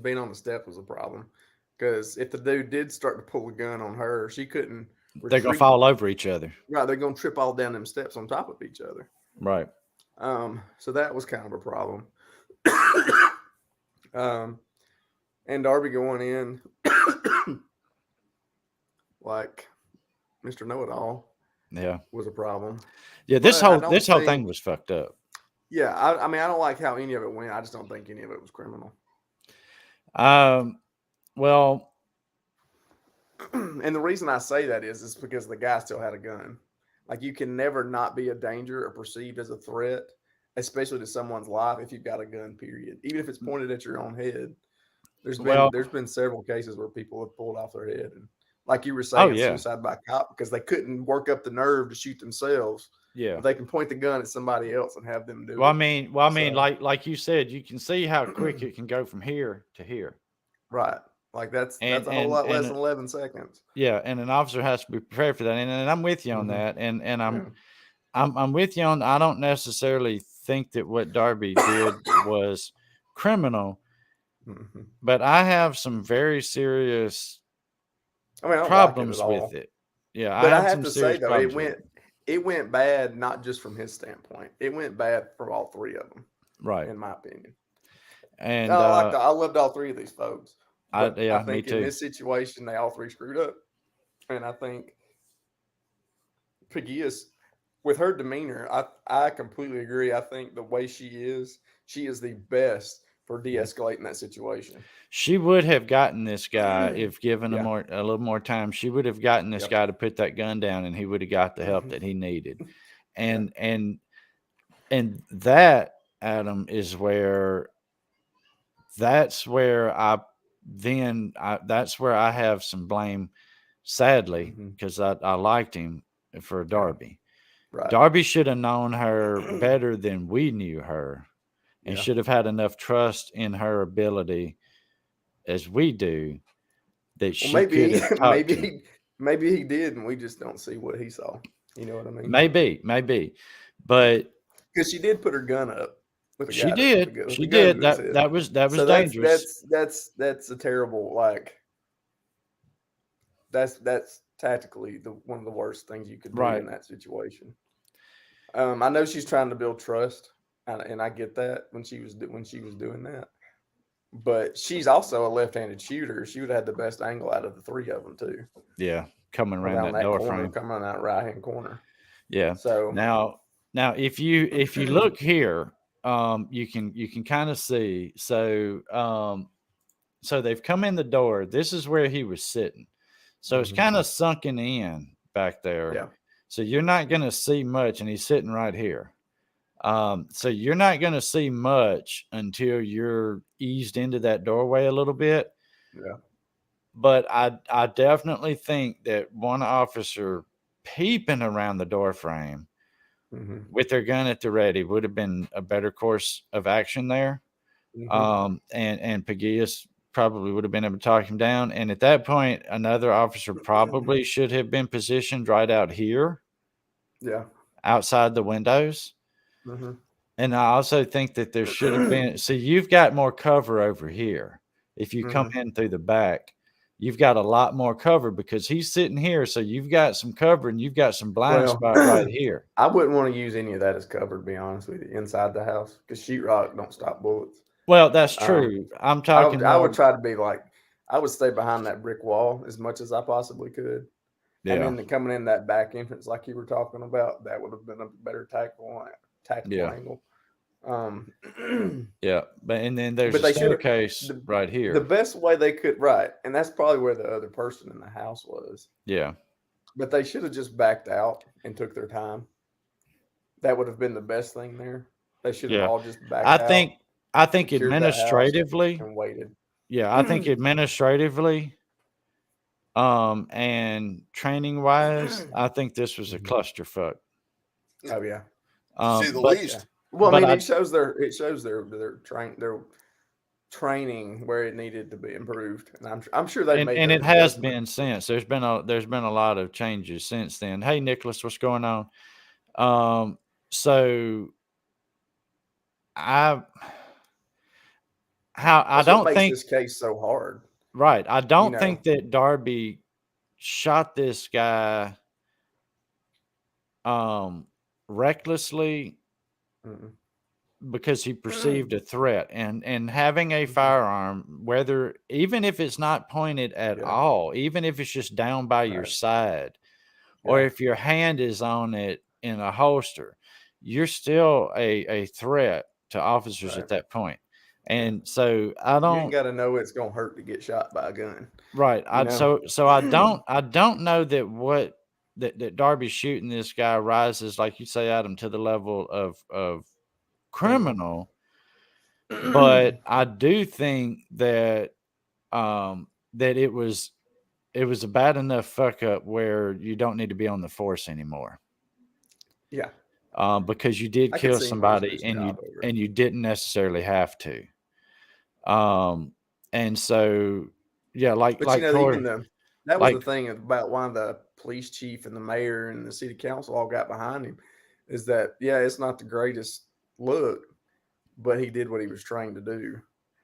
being on the step was a problem, because if the dude did start to pull a gun on her, she couldn't. They're gonna fall over each other. Right, they're gonna trip all down them steps on top of each other. Right. So that was kind of a problem. And Darby going in like Mr. Know-It-All, was a problem. Yeah, this whole thing was fucked up. Yeah, I mean, I don't like how any of it went. I just don't think any of it was criminal. Well, and the reason I say that is because the guy still had a gun. Like, you can never not be a danger or perceived as a threat, especially to someone's life, if you've got a gun, period. Even if it's pointed at your own head. There's been several cases where people have pulled off their head, and like you were saying, suicide by cop, because they couldn't work up the nerve to shoot themselves. Yeah, they can point the gun at somebody else and have them do it. I mean, like you said, you can see how quick it can go from here to here. Right. Like that's a whole lot less than 11 seconds. Yeah, and an officer has to be prepared for that. And I'm with you on that. And I'm with you on. I don't necessarily think that what Darby did was criminal, but I have some very serious problems with it. Yeah, but I have to say though, it went bad not just from his standpoint. It went bad for all 3 of them. Right. In my opinion. And I loved all 3 of these folks. I think me too. In this situation, they all 3 screwed up. And I think Pegues with her demeanor, I completely agree. I think the way she is the best for de-escalating that situation. She would have gotten this guy if given a little more time. She would have gotten this guy to put that gun down, and he would have got the help that he needed. And that, Adam, is where that's where I have some blame, sadly, because I liked him for Darby. Right. Darby should have known her better than we knew her, and should have had enough trust in her ability as we do that she could have talked to. Maybe he did, and we just don't see what he saw. You know what I mean? Maybe, but because she did put her gun up. She did. That was dangerous. That's a terrible, like. That's tactically one of the worst things you could do in that situation. I know she's trying to build trust, and I get that when she was doing that. But she's also a left-handed shooter. She would have had the best angle out of the three of them too. Yeah, coming around that door corner, frame, coming on that right-hand corner. Yeah. So now if you look here, you can kind of see. So they've come in the door. This is where he was sitting. So it's kind of sunken in back there. Yeah. So you're not going to see much, and he's sitting right here. So you're not going to see much until you're eased into that doorway a little bit. Yeah. But I definitely think that one officer peeping around the door frame with their gun at the ready would have been a better course of action there. And Pagias probably would have been able to talk him down. And at that point, another officer probably should have been positioned right out here. Yeah. Outside the windows. And I also think that there should have been, so you've got more cover over here. If you come in through the back, you've got a lot more cover because he's sitting here. So you've got some cover and you've got some blind spot right here. I wouldn't want to use any of that as cover, to be honest with you, inside the house, because sheetrock don't stop bullets. Well, that's true. I'm talking. I would try to be like, I would stay behind that brick wall as much as I possibly could. Yeah. And then coming in that back entrance, like you were talking about, that would have been a better tactical angle. Yeah, and then there's a staircase right here. The best way they could, and that's probably where the other person in the house was. Yeah, but they should have just backed out and took their time. That would have been the best thing there. They should have all just backed out. I think administratively and waited. Yeah, I think administratively, and training wise, I think this was a clusterfuck. Oh yeah, to say the least. Yeah. Well, I mean, it shows their training where it needed to be improved, and I'm sure they made. And it has been since. There's been a lot of changes since then. Hey, Nicholas, what's going on? So I don't think this case so hard. Right. I don't think that Darby shot this guy recklessly because he perceived a threat, and having a firearm, whether even if it's not pointed at all, even if it's just down by your side, or if your hand is on it in a holster, you're still a threat to officers at that point. And so I don't. You ain't got to know it's gonna hurt to get shot by a gun, right? So I don't know that that Darby shooting this guy rises, like you say, Adam, to the level of criminal. But I do think that that it was a bad enough fuck up where you don't need to be on the force anymore. Yeah. Because you did kill somebody and you didn't necessarily have to. And so, yeah, like Corey, that was the thing about why the police chief and the mayor and the city council all got behind him, is that, it's not the greatest look, but he did what he was trained to do.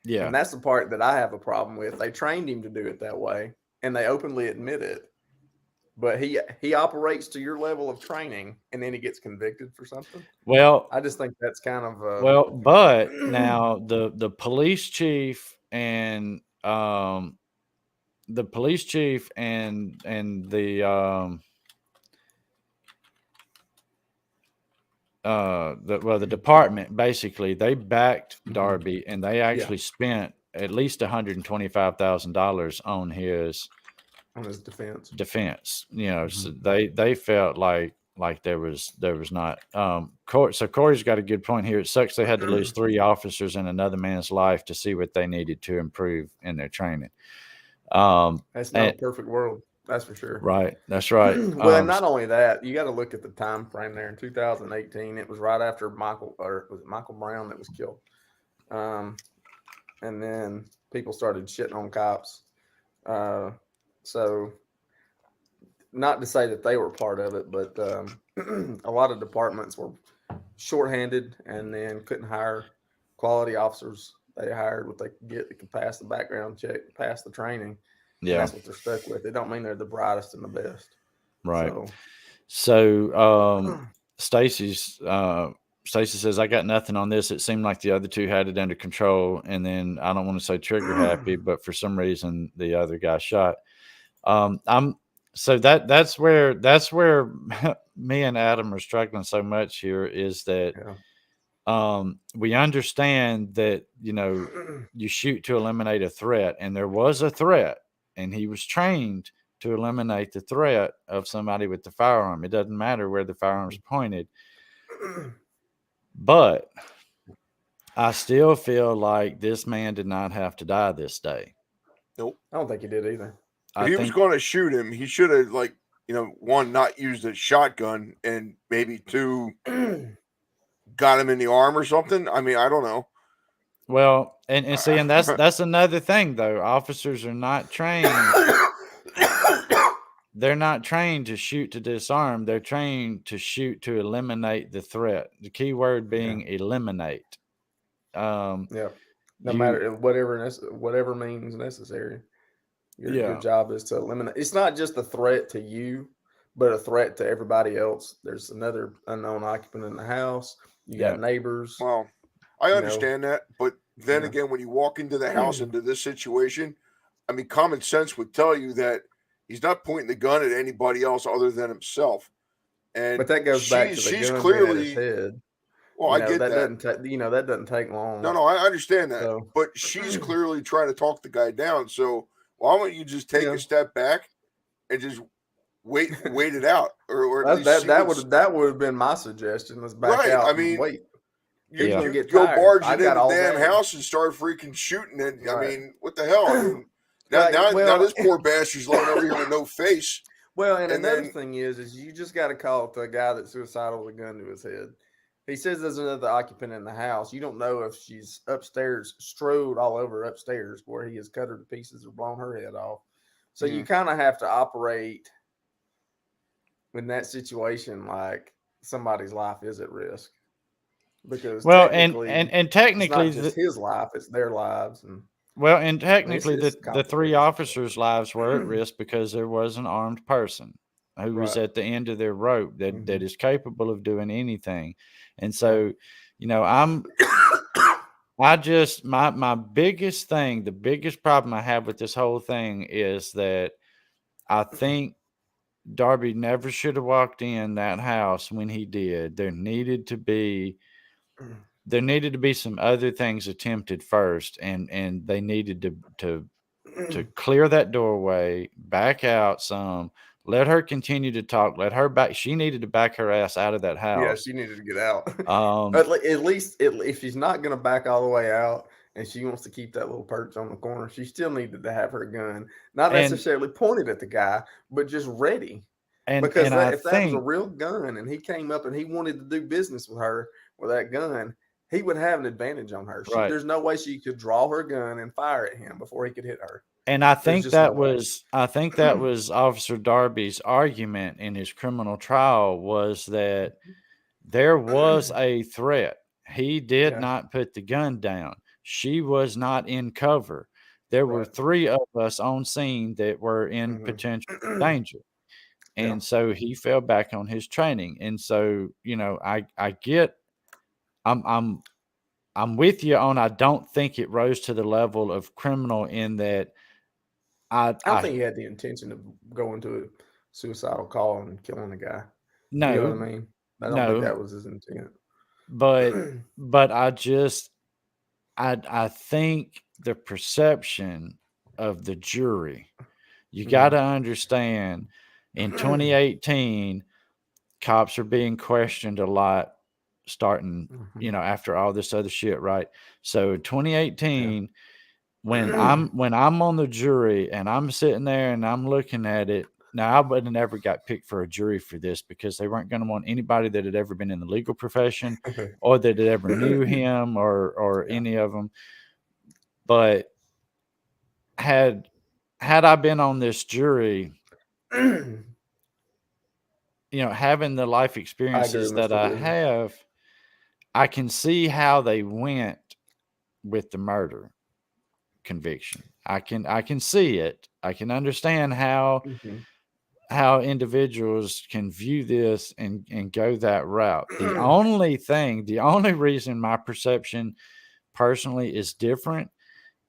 Yeah. And that's the part that I have a problem with. They trained him to do it that way, and they openly admit it. But he operates to your level of training, and then he gets convicted for something. Well, I just think that's kind of but now the police chief and the the department basically they backed Darby, and they actually spent at least $125,000 on his defense. You know, so they felt like there was not. So Corey's got a good point here. It sucks they had to lose 3 officers and another man's life to see what they needed to improve in their training. That's not a perfect world. That's for sure. Right. That's right. Well, and not only that, you got to look at the time frame there. In 2018, it was right after Michael Brown that was killed. And then people started shitting on cops. So not to say that they were part of it, but a lot of departments were shorthanded and then couldn't hire quality officers. They hired what they could get that could pass the background check, pass the training. Yeah, that's what they're stuck with. It don't mean they're the brightest and the best. Right. So Stacy says, I got nothing on this. It seemed like the other 2 had it under control, and then I don't want to say trigger happy, but for some reason the other guy shot. So that's where me and Adam are struggling so much here, is that we understand that, you know, you shoot to eliminate a threat, and there was a threat, and he was trained to eliminate the threat of somebody with the firearm. It doesn't matter where the firearm's pointed. But I still feel like this man did not have to die this day. Nope. I don't think he did either. If he was going to shoot him, he should have, like, you know, 1, not used a shotgun, and maybe 2, got him in the arm or something. I mean, I don't know. Well, and see, and that's another thing, though. Officers are not trained. They're not trained to shoot to disarm. They're trained to shoot to eliminate the threat. The key word being eliminate. No matter whatever means necessary. Your job is to eliminate. It's not just a threat to you, but a threat to everybody else. There's another unknown occupant in the house. You got neighbors. Well, I understand that, but then again, when you walk into the house into this situation, I mean, common sense would tell you that he's not pointing the gun at anybody else other than himself. But that goes back to the gun clearly at his head. Well, I get that. That doesn't take long. No, I understand that. But she's clearly trying to talk the guy down. So why don't you just take a step back and just wait it out, or that would have been my suggestion. Let's back out. I mean, wait. You go barging into the damn house and start freaking shooting it. I mean, what the hell? I mean, now this poor bastard's lying over here with no face. Well, and another thing is you just got to call it the guy that's suicidal with a gun to his head. He says there's another occupant in the house. You don't know if she's upstairs, strode all over upstairs where he has cut her to pieces or blown her head off. So you kind of have to operate in that situation like somebody's life is at risk. Because technically it's not just his life, it's their lives. And technically the 3 officers' lives were at risk because there was an armed person who was at the end of their rope that is capable of doing anything. And so, you know, my biggest thing, the biggest problem I have with this whole thing is that I think Darby never should have walked in that house when he did. There needed to be some other things attempted first, and they needed to clear that doorway, back out some, let her continue to talk, let her back. She needed to back her ass out of that house. Yeah, she needed to get out. At least if she's not going to back all the way out and she wants to keep that little perch on the corner, she still needed to have her gun, not necessarily pointed at the guy, but just ready. Because if that was a real gun and he came up and he wanted to do business with her with that gun, he would have an advantage on her. There's no way she could draw her gun and fire at him before he could hit her. And I think that was Officer Darby's argument in his criminal trial, was that there was a threat. He did not put the gun down. She was not in cover. There were 3 of us on scene that were in potential danger. And so he fell back on his training. And so, you know, I'm with you on, I don't think it rose to the level of criminal in that I don't think he had the intention of going to a suicidal call and killing a guy. No, you know what I mean? I don't think that was his intent. But I think the perception of the jury, you got to understand, in 2018, cops are being questioned a lot starting, after all this other shit, right? So 2018, when I'm on the jury and I'm sitting there and I'm looking at it, now I would have never got picked for a jury for this because they weren't going to want anybody that had ever been in the legal profession or that had ever knew him or any of them. But had I been on this jury, having the life experiences that I have, I can see how they went with the murder conviction. I can see it. I can understand how individuals can view this and go that route. The only reason my perception personally is different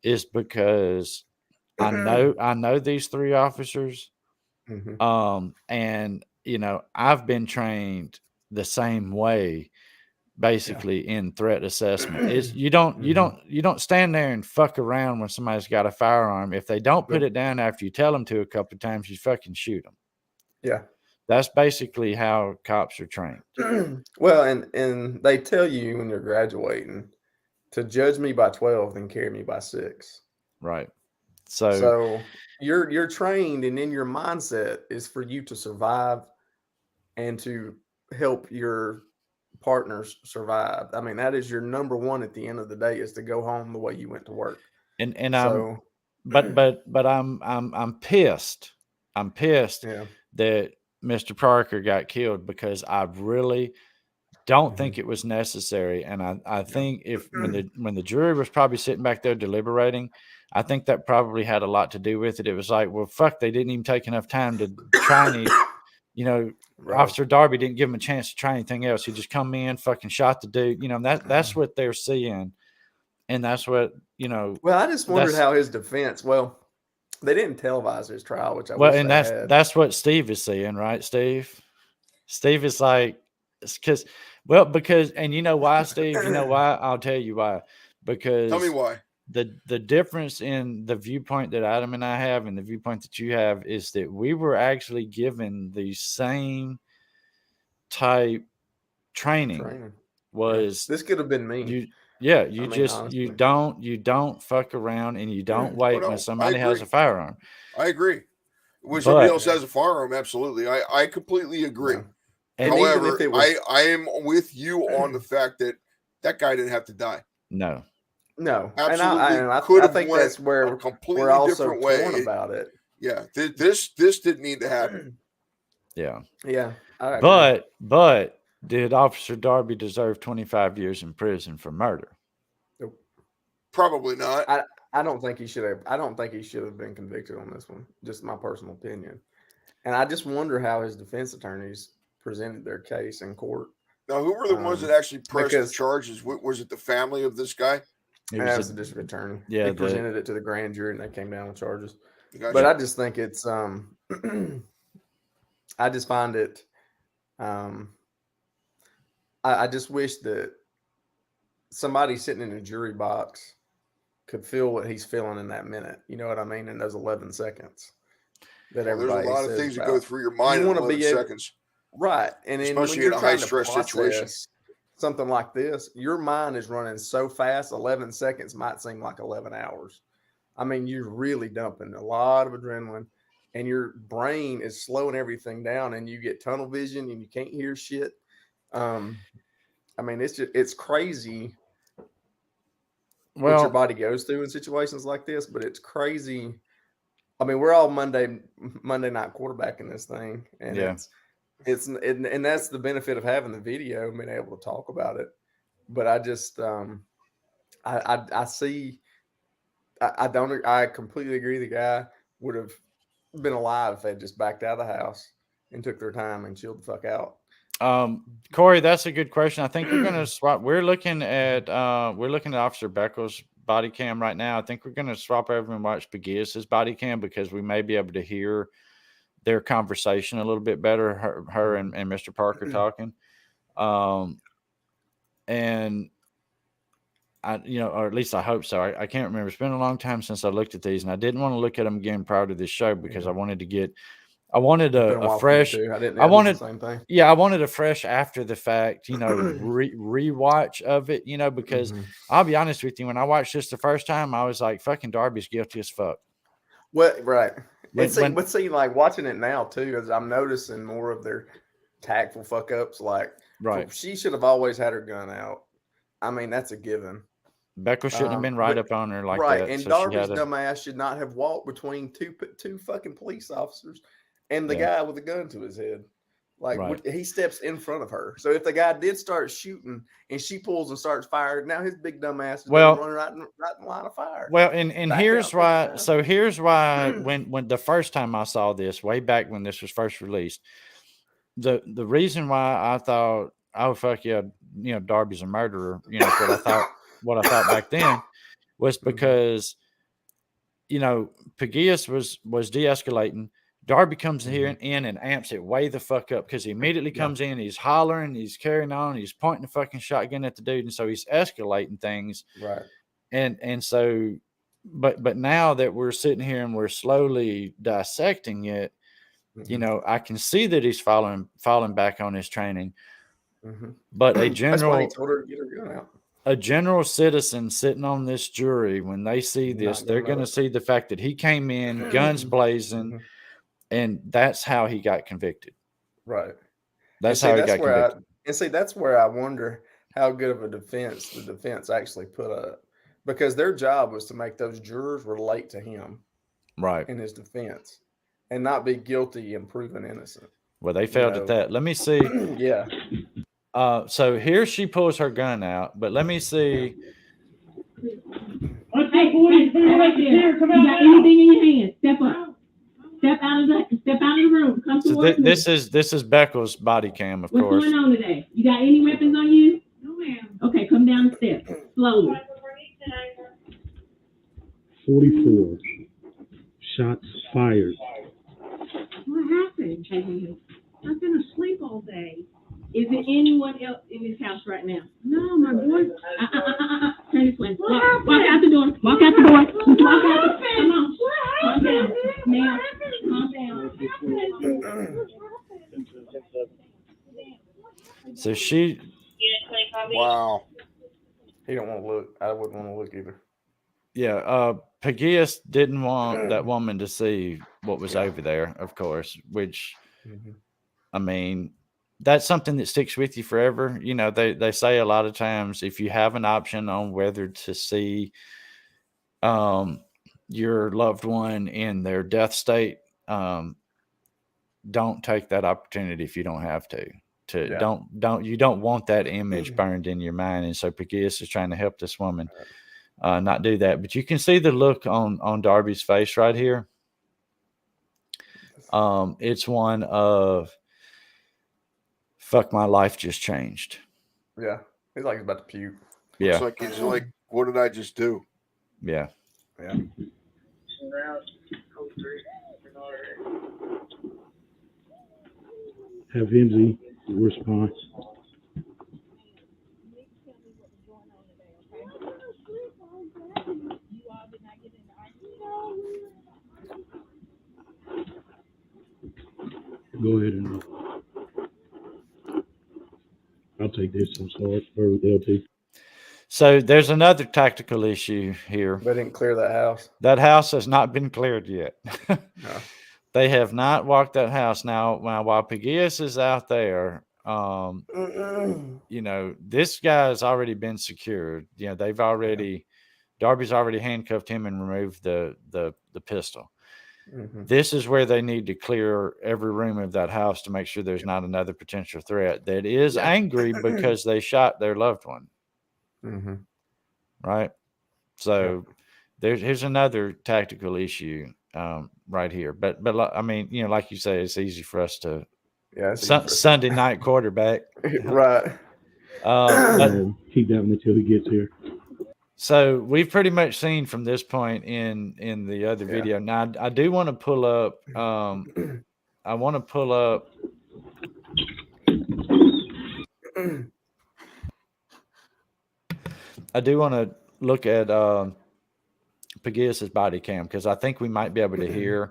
is because I know these three officers. And I've been trained the same way basically in threat assessment. Is you don't stand there and fuck around when somebody's got a firearm. If they don't put it down after you tell them to a couple of times, you fucking shoot them. Yeah. That's basically how cops are trained. Well, and they tell you when you're graduating to judge me by 12 and carry me by 6. Right. So you're trained, and in your mindset is for you to survive and to help your partners survive. I mean, that is your number one at the end of the day, is to go home the way you went to work. And so, I'm pissed. I'm pissed that Mr. Parker got killed because I really don't think it was necessary. And I think when the jury was probably sitting back there deliberating, I think that probably had a lot to do with it. It was like, well, fuck, they didn't even take enough time to try any, Officer Darby didn't give him a chance to try anything else. He just come in, fucking shot the dude. That's what they're seeing. And that's what, Well, I just wondered how his defense, they didn't televise his trial, which I wish and that's what Steve is seeing, right, Steve? Steve is like, because, and you know why, Steve? You know why? I'll tell you why. Because tell me why. The difference in the viewpoint that Adam and I have and the viewpoint that you have is that we were actually given the same type training. This could have been me. You don't fuck around and you don't wait when somebody has a firearm. I agree. When somebody else has a firearm, absolutely. I completely agree. Yeah. However, I am with you on the fact that guy didn't have to die. No. Absolutely. And I think that's where a completely we're also different way torn about it. Yeah. This didn't need to happen. Yeah. Yeah. But did Officer Darby deserve 25 years in prison for murder? Nope. Probably not. I don't think he should have. I don't think he should have been convicted on this one. Just my personal opinion. And I just wonder how his defense attorneys presented their case in court. Now, who were the ones that actually pressed the charges? Was it the family of this guy? That was the district attorney. Yeah, they presented it to the grand jury and they came down with charges. Gotcha. But I just think it's I just find it I just wish that somebody sitting in a jury box could feel what he's feeling in that minute. You know what I mean? In those 11 seconds. That everybody there's a lot of things that go through your mind in 11 seconds. Right. And especially in a high stress situation. Something like this, your mind is running so fast, 11 seconds might seem like 11 hours. I mean, you're really dumping a lot of adrenaline and your brain is slowing everything down and you get tunnel vision and you can't hear shit. I mean, it's crazy what your body goes through in situations like this, but it's crazy. I mean, we're all Monday night quarterbacking this thing, and and that's the benefit of having the video and being able to talk about it. But I just I completely agree. The guy would have been alive if they just backed out of the house and took their time and chilled the fuck out. Corey, that's a good question. I think we're going to swap. We're looking at Officer Beckles' body cam right now. I think we're going to swap over and watch Begias's body cam because we may be able to hear their conversation a little bit better. Her and Mr. Parker talking. And I, or at least I hope so. I can't remember. It's been a long time since I looked at these, and I didn't want to look at them again prior to this show because I wanted a fresh. I didn't. I wanted the same thing. Yeah, I wanted a fresh after the fact, rewatch of it, because I'll be honest with you, when I watched this the first time, I was like, fucking Darby's guilty as fuck. Well, right. But see, like watching it now too, as I'm noticing more of their tactful fuck ups. Like, right, she should have always had her gun out. I mean, that's a given. Beckel shouldn't have been up on her like right. that. And so Darby's dumbass should not have walked between two fucking police officers and the guy with a gun to his head. Like, he steps in front of her. So if the guy did start shooting and she pulls and starts firing, now his big dumb ass is running right in line of fire. Well, and here's why. So here's why when the first time I saw this, way back when this was first released, the reason why I thought, oh fuck yeah, Darby's a murderer, what I thought back then was because Peguillas was de-escalating. Darby comes in and amps it way the fuck up because he immediately comes in, he's hollering, he's carrying on, he's pointing the fucking shotgun at the dude, and so he's escalating things. Right. And so, but now that we're sitting here and we're slowly dissecting it, I can see that he's falling back on his training. But a general, that's why he told her to get her gun out. A general citizen sitting on this jury, when they see this, they're going to see the fact that he came in guns blazing. And that's how he got convicted. Right. That's how he got convicted. That's where I wonder how good of a defense the defense actually put up. Because their job was to make those jurors relate to him. Right. In his defense. And not be guilty and proven innocent. Well, they failed at that. Let me see. Yeah. So here she pulls her gun out. But let me see. Hey, you got anything in your hand? Step up. Step out of the room. Come to work. This is Beckel's body cam, of course. What's going on today? You got any weapons on you? No, ma'am. Okay, come down the steps slowly. 44 shots fired. What happened? I've been asleep all day. Is there anyone else in this house right now? No, my boy. Turn this way. Walk out the door. Walk out the door. Come on. Calm down. Now, calm down. So she. Wow. He don't want to look. I wouldn't want to look either. Yeah. Peguillas didn't want that woman to see what was over there, of course, which, I mean, that's something that sticks with you forever. They say a lot of times, if you have an option on whether to see your loved one in their death state, don't take that opportunity if you don't have to. You don't want that image burned in your mind. And so Peguillas is trying to help this woman not do that. But you can see the look on Darby's face right here. It's one of, fuck, my life just changed. Yeah. He's like he's about to puke. Yeah. He's like, what did I just do? Yeah. Yeah. Have Himsy respond. Go ahead and I'll take this. I'm sorry for LT. So there's another tactical issue here. They didn't clear that house. That house has not been cleared yet. No. They have not walked that house. Now while Peguillas is out there, this guy's already been secured. They've already, Darby's already handcuffed him and removed the pistol. This is where they need to clear every room of that house to make sure there's not another potential threat that is angry because they shot their loved one. Right. So here's another tactical issue right here. But I mean, like you say, it's easy for us to Sunday night quarterback. Right. Keep that one until he gets here. So we've pretty much seen from this point in the other video. Now I do want to pull up. I want to pull up I do want to look at Pagias's body cam because I think we might be able to hear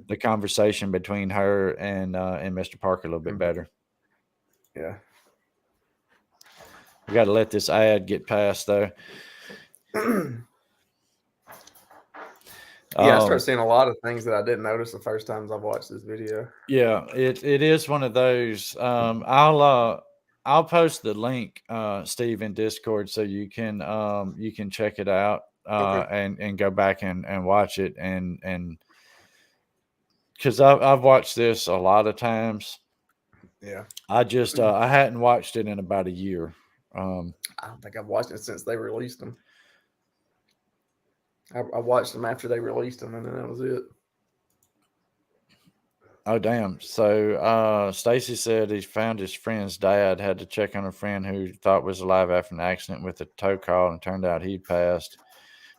the conversation between her and Mr. Parker a little bit better. Yeah. We got to let this ad get past though. Yeah, I started seeing a lot of things that I didn't notice the first times I've watched this video. Yeah, it is one of those. I'll post the link, Steve, in Discord so you can check it out and go back and watch it and because I've watched this a lot of times. Yeah, I just I hadn't watched it in about a year. I don't think I've watched it since they released them. I watched them after they released them, and then that was it. Oh, damn. So Stacy said he found his friend's dad, had to check on a friend who thought was alive after an accident with a tow call, and turned out he'd passed.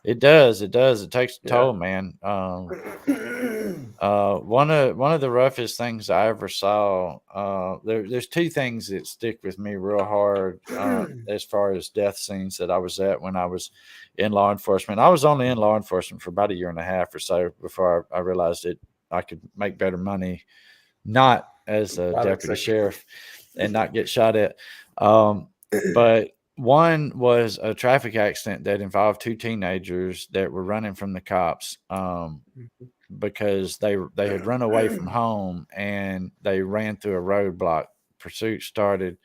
It does. It takes a toll, man. One of the roughest things I ever saw, there's two things that stick with me real hard as far as death scenes that I was at when I was in law enforcement. I was only in law enforcement for about a year and a half or so before I realized that I could make better money, not as a deputy sheriff and not get shot at. But one was a traffic accident that involved two teenagers that were running from the cops because they had run away from home and they ran through a roadblock. Pursuit started.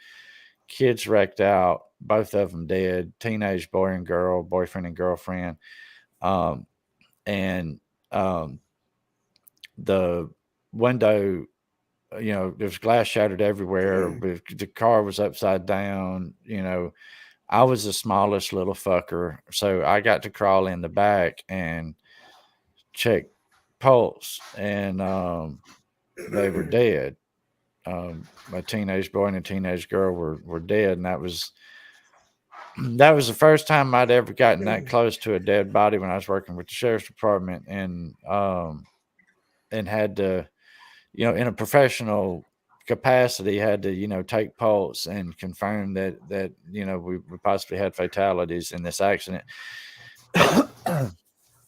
Kids wrecked out, both of them dead. Teenage boy and girl, boyfriend and girlfriend. The window, there's glass shattered everywhere. The car was upside down. I was the smallest little fucker, so I got to crawl in the back and check pulse, and they were dead. A teenage boy and a teenage girl were dead, and that was the first time I'd ever gotten that close to a dead body when I was working with the sheriff's department, and had to, in a professional capacity, had to, take pulse and confirm that we possibly had fatalities in this accident.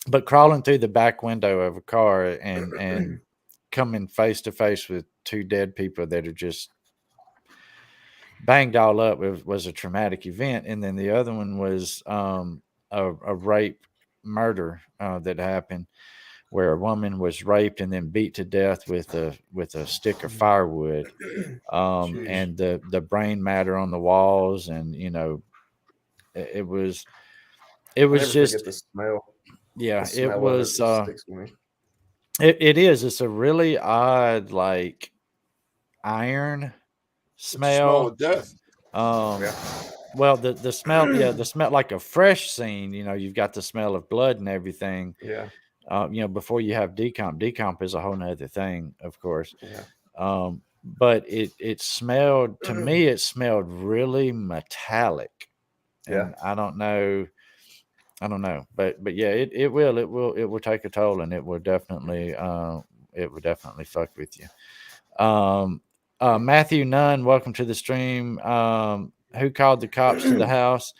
But crawling through the back window of a car and coming face to face with two dead people that are just banged all up was a traumatic event. And then the other one was a rape murder that happened, where a woman was raped and then beat to death with a stick of firewood, and the brain matter on the walls, and it was just the smell. Yeah, the smell it was. sticks with me. It is. It's a really odd, like iron smell. Of death. Well, the smell, the smell like a fresh scene. You've got the smell of blood and everything. Yeah. Before you have decomp. Decomp is a whole nother thing, of course. Yeah. But it smelled, to me, it smelled really metallic. And I don't know, but yeah, it will take a toll, and it will definitely fuck with you. Matthew Nunn, welcome to the stream. Who called the cops to the house?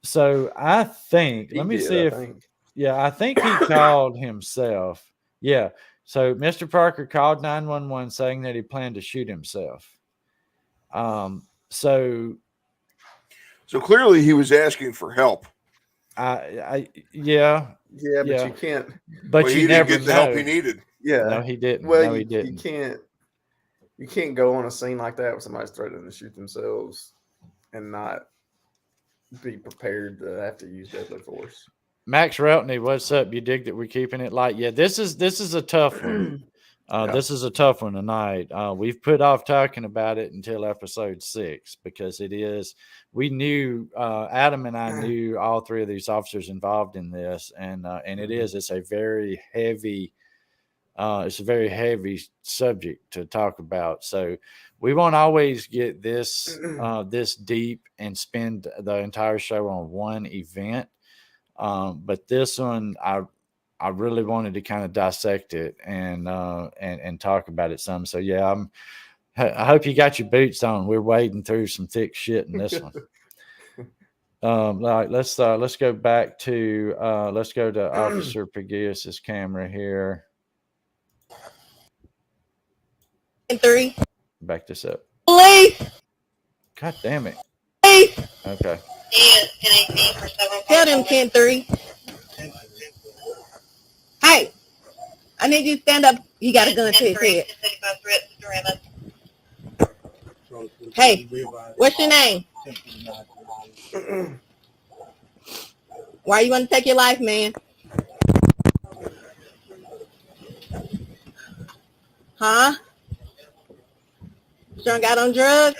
So I think, I think he called himself. Yeah. So Mr. Parker called 911 saying that he planned to shoot himself. So clearly he was asking for help. Yeah, but you can't. But you he never didn't get the help he needed. Yeah, no, he didn't. Well, no, he didn't. You can't go on a scene like that where somebody's threatening to shoot themselves and not be prepared to have to use deadly force. Max Reltney, what's up? You dig that we're keeping it light? Yeah, this is a tough one. This is a tough one tonight. We've put off talking about it until episode 6 because it is. We knew Adam and I knew all three of these officers involved in this, and it is. It's a very heavy. It's a very heavy subject to talk about. So we won't always get this this deep and spend the entire show on one event. But this one, I really wanted to kind of dissect it and talk about it some. So yeah, I hope you got your boots on. We're wading through some thick shit in this one. Let's go back to let's go to Officer Peguias's camera here. 3. Back this up. Police. God damn it. Police. Okay. Tell them 10-3. Hey, I need you to stand up. He got a gun to his head. Hey, what's your name? Why you want to take your life, man? Huh? Sure got on drugs?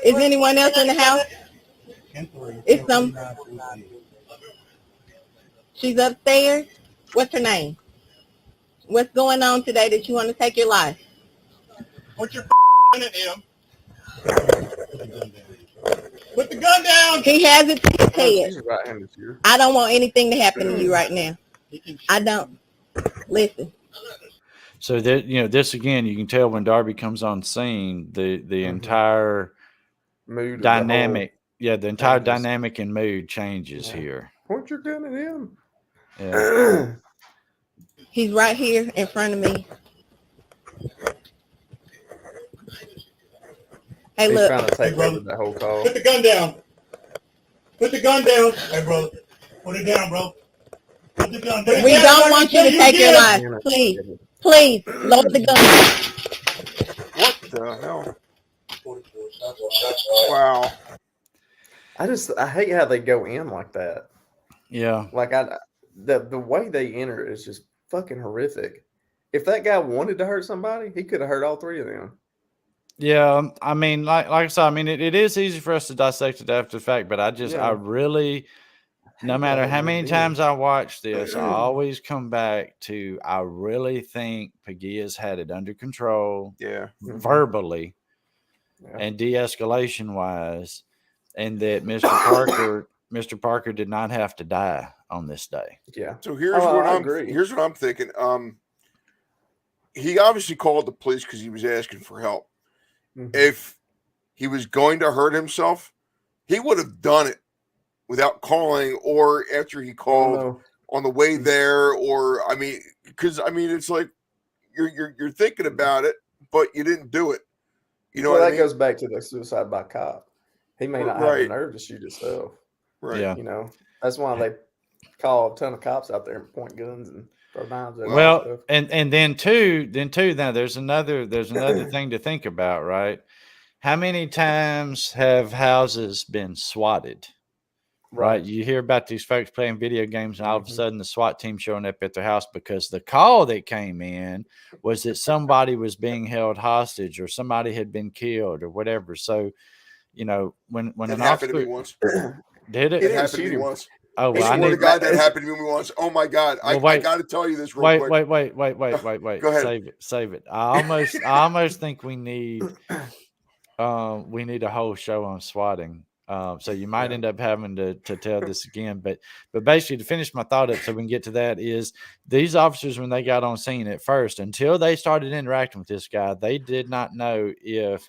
Is anyone else in the house? It's some. She's upstairs. What's her name? What's going on today that you want to take your life? Put your gun at him. Put the gun down. He has it to his head. I don't want anything to happen to you right now. I don't. Listen. So that this again, you can tell when Darby comes on scene, the entire mood dynamic, the entire dynamic and mood changes here. Point your gun at him. Yeah. He's right here in front of me. Hey, look. He's trying to take over the whole call. Put the gun down. Put the gun down. Hey, brother. Put it down, bro. Put the gun down. We don't want you to take your life. Please. Please, load the gun. What the hell? Wow. I hate how they go in like that. Yeah. Like the way they enter is just fucking horrific. If that guy wanted to hurt somebody, he could have hurt all three of them. Yeah, I mean, like I said, I mean, it is easy for us to dissect it after the fact, but I really, no matter how many times I watch this, I always come back to, I really think Peguias had it under control, verbally and de-escalation wise, and that Mr. Parker did not have to die on this day. Yeah. So here's what I'm thinking. He obviously called the police because he was asking for help. Mm-hmm. If he was going to hurt himself, he would have done it without calling, or after he called on the way there, or because it's like you're thinking about it, but you didn't do it. You know, that goes back to the suicide by cop. He may not have the nerve to shoot himself. Right. Yeah. You know, that's why they call a ton of cops out there and point guns and throw knives at well, and then too, now there's another thing to think about, right? How many times have houses been swatted? Right. You hear about these folks playing video games and all of a sudden the SWAT team showing up at their house because the call that came in was that somebody was being held hostage or somebody had been killed or whatever. So, you know, when an happened officer to me once. Did it? It happened to me once. Oh, well, I swear to God, that happened to me once. Oh my God. I got to tell you this real quick. Wait. Go ahead. Save it. I almost think we need a whole show on swatting. So you might end up having to tell this again, but basically to finish my thought up so we can get to that is these officers, when they got on scene at first, until they started interacting with this guy, they did not know if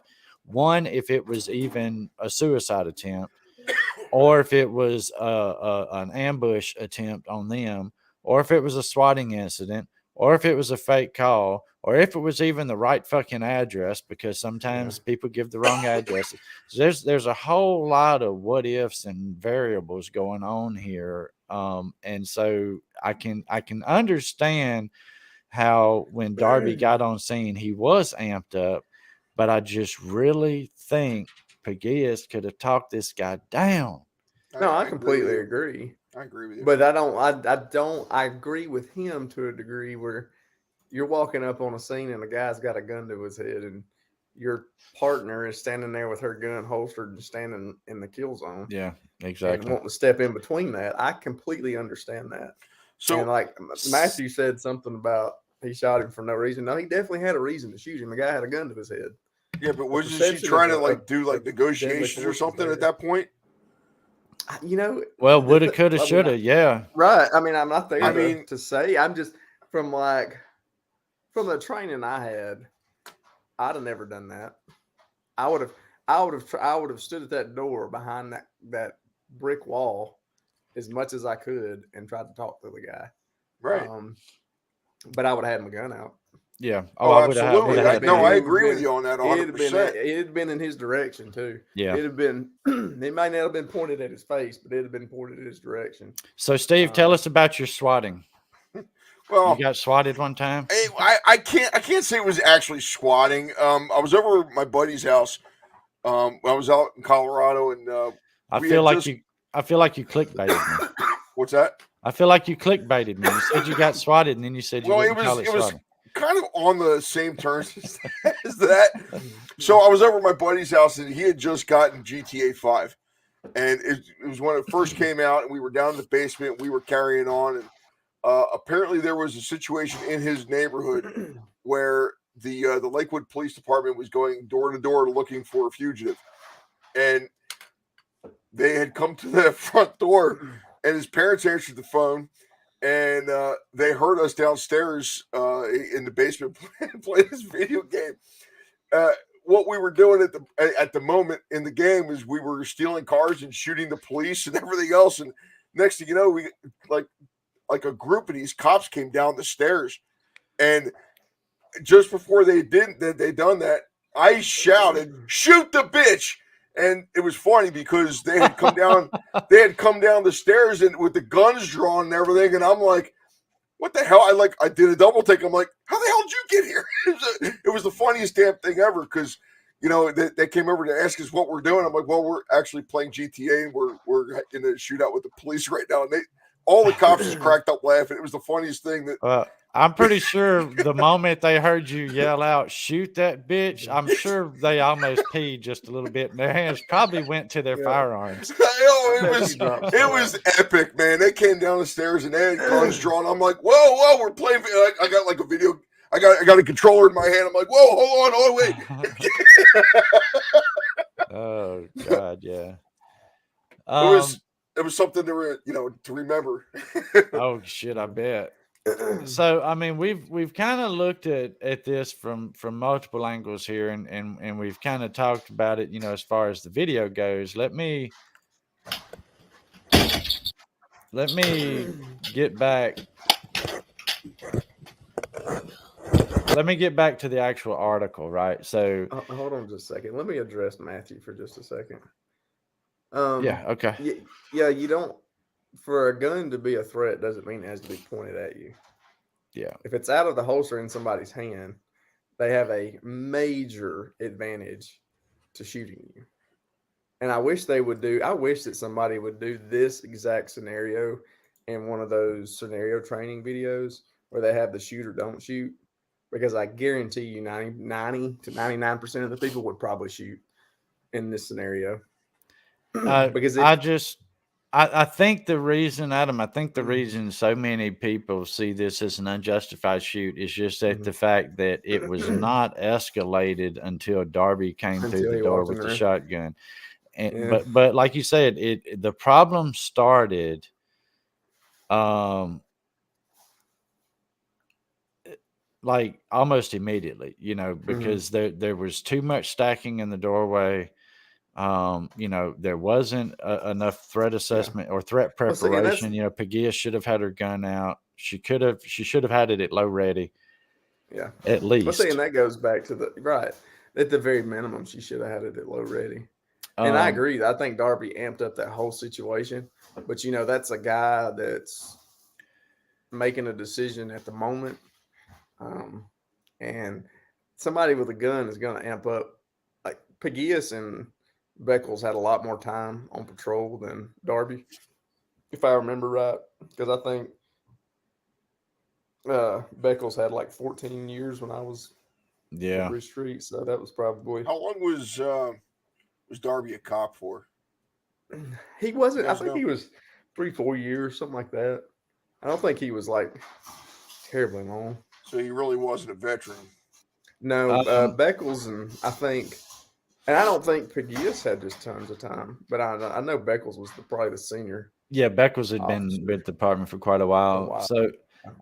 it was even a suicide attempt or if it was an ambush attempt on them, or if it was a swatting incident, or if it was a fake call, or if it was even the right fucking address, because sometimes people give the wrong addresses. So there's a whole lot of what ifs and variables going on here. And so I can understand how when Darby got on scene, he was amped up, but I just really think Peguias could have talked this guy down. No, I completely agree. I agree with you. But I agree with him to a degree where you're walking up on a scene and a guy's got a gun to his head and your partner is standing there with her gun holstered and standing in the kill zone. Yeah, exactly. And wanting to step in between that. I completely understand that. So, and like Matthew said something about he shot him for no reason. No, he definitely had a reason to shoot him. The guy had a gun to his head. Yeah, but wasn't she trying to do negotiations or something at that point? You know, well, woulda, coulda, shoulda, yeah. Right. I mean, I'm not there to say. I'm just from the training I had, I'd have never done that. I would have stood at that door behind that brick wall as much as I could and tried to talk to the guy. Right. But I would have had my gun out. Yeah. Absolutely. I agree with you on that 100%. It had been in his direction too. Yeah. It had been. It might not have been pointed at his face, but it had been pointed at his direction. So, Steve, tell us about your swatting. Well, you got swatted one time. I can't say it was actually swatting. I was over at my buddy's house. I was out in Colorado, and I feel like you clickbaited me. What's that? I feel like you clickbaited me. You said you got swatted, and then you said you wouldn't call it swatting. Kind of on the same terms as that. So I was over at my buddy's house, and he had just gotten GTA 5, and it was when it first came out, and we were down in the basement. We were carrying on, and apparently there was a situation in his neighborhood where the Lakewood Police Department was going door to door looking for a fugitive, and they had come to the front door, and his parents answered the phone. And they heard us downstairs in the basement play this video game. What we were doing at the moment in the game is we were stealing cars and shooting the police and everything else. And next thing you know, we like a group of these cops came down the stairs. And just before they done that, I shouted, "Shoot the bitch!" And it was funny because they had come down, the stairs and with the guns drawn and everything. And I'm like, what the hell? I did a double take. I'm like, how the hell did you get here? It was the funniest damn thing ever. Cause they came over to ask us what we're doing. I'm like, well, we're actually playing GTA and we're in a shootout with the police right now. And all the cops just cracked up laughing. It was the funniest thing that, I'm pretty sure the moment they heard you yell out, "Shoot that bitch," I'm sure they almost peed just a little bit, and their hands probably went to their firearms. It was epic, man. They came down the stairs and they had guns drawn. I'm like, whoa, we're playing. I got like a video. I got a controller in my hand. I'm like, whoa, hold on, wait. Oh God, yeah. It was something to remember. Oh shit, I bet. So I mean, we've kind of looked at this from multiple angles here, and we've kind of talked about it, as far as the video goes. Let me get back. Let me get back to the actual article, right? So hold on just a second. Let me address Matthew for just a second. Yeah. Okay. Yeah. You don't. For a gun to be a threat doesn't mean it has to be pointed at you. Yeah. If it's out of the holster in somebody's hand, they have a major advantage to shooting you. And I wish that somebody would do this exact scenario in one of those scenario training videos where they have the shoot or don't shoot, because I guarantee you 90 to 99% of the people would probably shoot in this scenario. Because I think the reason, Adam, so many people see this as an unjustified shoot is just that the fact that it was not escalated until Darby came through the door with the shotgun. And but like you said, the problem started like almost immediately, because there was too much stacking in the doorway. There wasn't enough threat assessment or threat preparation. Pagea should have had her gun out. She should have had it at low ready. Yeah. At least. And that goes back to at the very minimum, she should have had it at low ready. And I agree. I think Darby amped up that whole situation, but that's a guy that's making a decision at the moment. And somebody with a gun is going to amp up. Like Pagias and Beckles had a lot more time on patrol than Darby, if I remember right, because I think Beckles had like 14 years when I was every street, so that was probably. How long was Darby a cop for? He wasn't. I think he was 3-4 years, something like that. I don't think he was like terribly long. So he really wasn't a veteran. No, Beckles and I think. And I don't think Pagias had just tons of time, but I know Beckles was probably the senior. Yeah, Beckles had been with the department for quite a while. So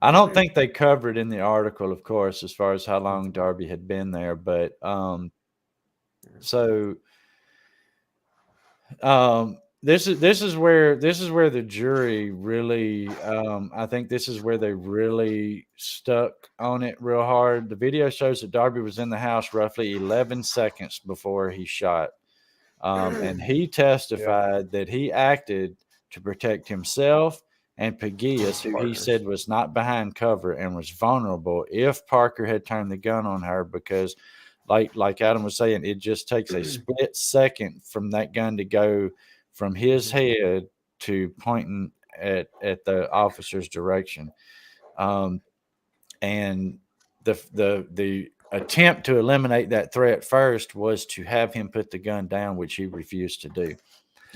I don't think they covered in the article, of course, as far as how long Darby had been there, but this is where the jury really I think this is where they really stuck on it real hard. The video shows that Darby was in the house roughly 11 seconds before he shot, and he testified that he acted to protect himself and Peguias, who he said was not behind cover and was vulnerable if Parker had turned the gun on her, because like Adam was saying, it just takes a split second from that gun to go from his head to pointing at the officer's direction. And the attempt to eliminate that threat first was to have him put the gun down, which he refused to do.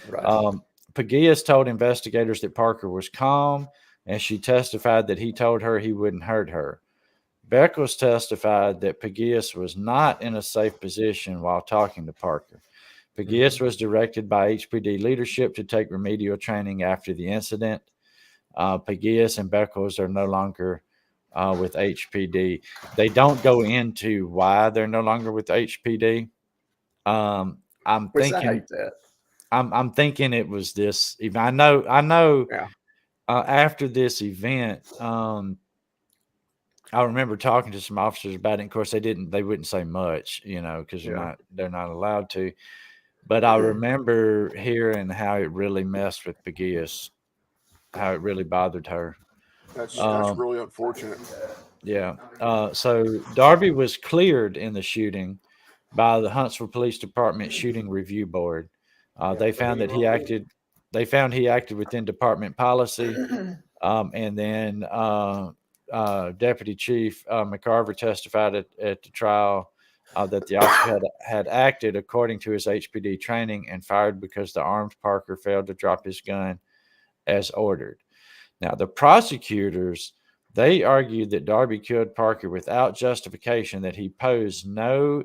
Right. Peguias told investigators that Parker was calm, and she testified that he told her he wouldn't hurt her. Beckles testified that Peguias was not in a safe position while talking to Parker. Peguias was directed by HPD leadership to take remedial training after the incident. Peguias and Beckles are no longer with HPD. They don't go into why they're no longer with HPD. I'm thinking it was this. I know. Yeah. After this event, I remember talking to some officers about it. Of course, they wouldn't say much, because they're not allowed to. But I remember hearing how it really messed with Peguias, how it really bothered her. That's really unfortunate. Yeah. So Darby was cleared in the shooting by the Huntsville Police Department Shooting Review Board. They found that he acted. They found he acted within department policy, and then Deputy Chief McCarver testified at the trial that the officer had acted according to his HPD training and fired because the armed Parker failed to drop his gun as ordered. Now, the prosecutors, they argued that Darby killed Parker without justification, that he posed no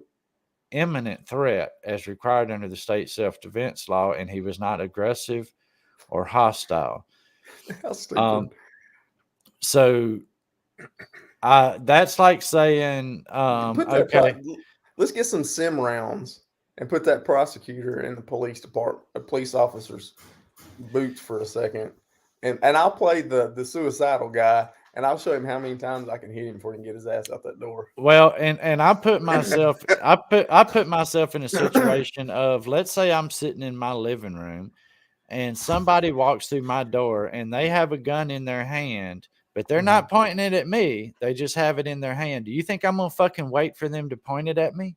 imminent threat as required under the state self-defense law, and he was not aggressive or hostile. How stupid. So that's like saying, okay, let's get some sim rounds and put that prosecutor in the police department, police officer's boots for a second, and I'll play the suicidal guy, and I'll show him how many times I can hit him before he can get his ass out that door. Well, and I put myself I put myself in a situation of, let's say I'm sitting in my living room and somebody walks through my door and they have a gun in their hand, but they're not pointing it at me. They just have it in their hand. Do you think I'm gonna fucking wait for them to point it at me?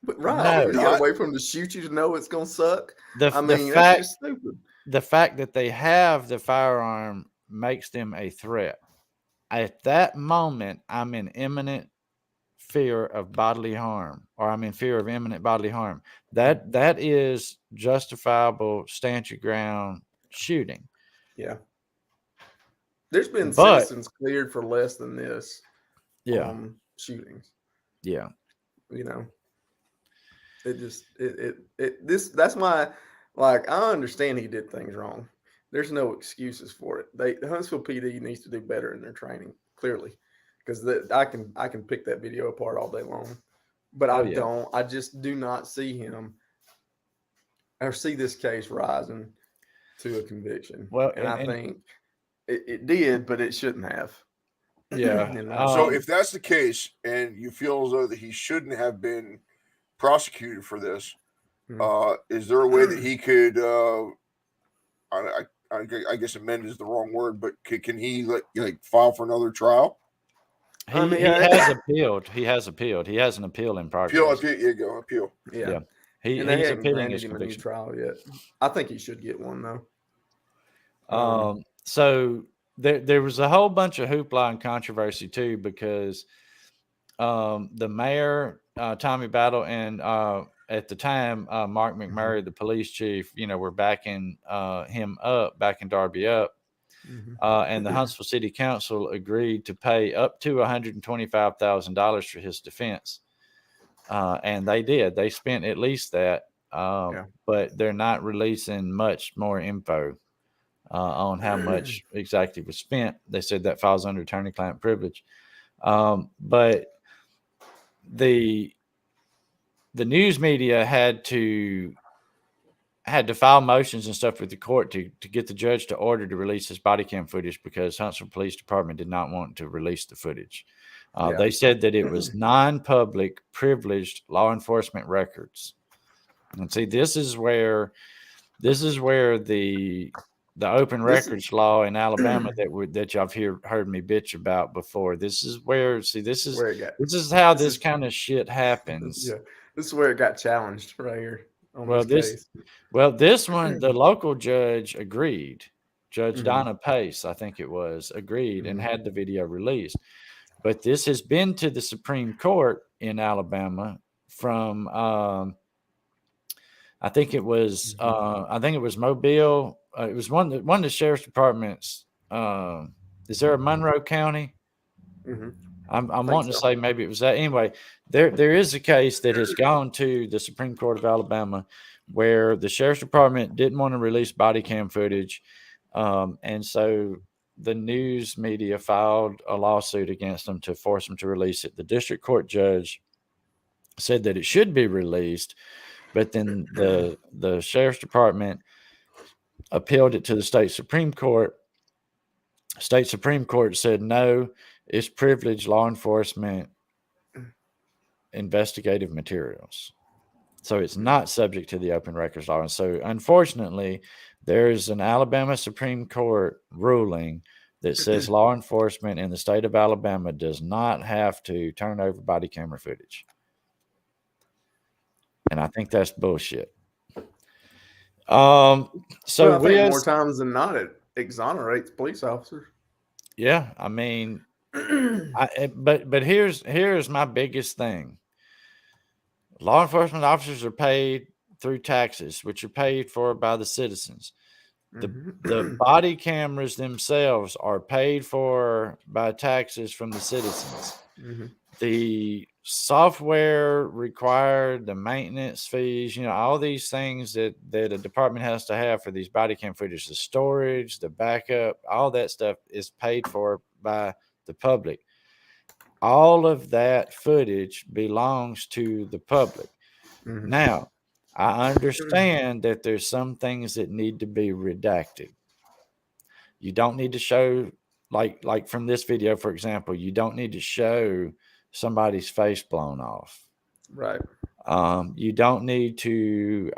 But right, you gotta wait for them to shoot you to know it's gonna suck. That's just stupid. The fact that they have the firearm makes them a threat. At that moment, I'm in imminent fear of bodily harm, or I'm in fear of imminent bodily harm. That is justifiable stand your ground shooting. Yeah. There's been citizens cleared for less than this. Yeah. Shootings. Yeah. That's my, like, I understand he did things wrong. There's no excuses for it. The Huntsville PD needs to do better in their training, clearly, because I can pick that video apart all day long, but I just do not see him or see this case rising to a conviction. Well, and I think it did, but it shouldn't have. Yeah. So if that's the case, and you feel as though that he shouldn't have been prosecuted for this, is there a way that he could? I guess amend is the wrong word, but can he file for another trial? He has appealed. He has appealed. He has an appeal in progress. Appeal. Yeah. He's appealing his conviction. Trial yet. I think he should get one though. So there was a whole bunch of hoopla and controversy too, because the mayor, Tommy Battle, and at the time, Mark McMurray, the police chief, were backing him up, backing Darby up. And the Huntsville City Council agreed to pay up to $125,000 for his defense. And they did. They spent at least that, but they're not releasing much more info. on how much exactly was spent. They said that falls under attorney-client privilege. But the news media had to file motions and stuff with the court to get the judge to order to release this body cam footage because Huntsville Police Department did not want to release the footage. They said that it was non-public, privileged law enforcement records. And see, this is where the open records law in Alabama that y'all heard me bitch about before. This is where this is how this kind of shit happens. Yeah, this is where it got challenged right here. This one, the local judge agreed. Judge Donna Pace, I think it was, agreed and had the video released. But this has been to the Supreme Court in Alabama from I think it was Mobile. It was one of the sheriff's departments. Is there a Monroe County? I'm wanting to say maybe it was that. Anyway, there is a case that has gone to the Supreme Court of Alabama where the sheriff's department didn't want to release body cam footage, and so the news media filed a lawsuit against them to force them to release it. The district court judge said that it should be released, but then the sheriff's department appealed it to the state Supreme Court. State Supreme Court said no, it's privileged law enforcement investigative materials. So it's not subject to the open records law. And so unfortunately, there's an Alabama Supreme Court ruling that says law enforcement in the state of Alabama does not have to turn over body camera footage. And I think that's bullshit. I think more times than not, it exonerates police officers. Yeah, I mean, but here's my biggest thing. Law enforcement officers are paid through taxes, which are paid for by the citizens. The body cameras themselves are paid for by taxes from the citizens. The software required, the maintenance fees, all these things that a department has to have for these body cam footage, the storage, the backup, all that stuff is paid for by the public. All of that footage belongs to the public. Now, I understand that there's some things that need to be redacted. You don't need to show, like from this video, for example, you don't need to show somebody's face blown off. Right. You don't need to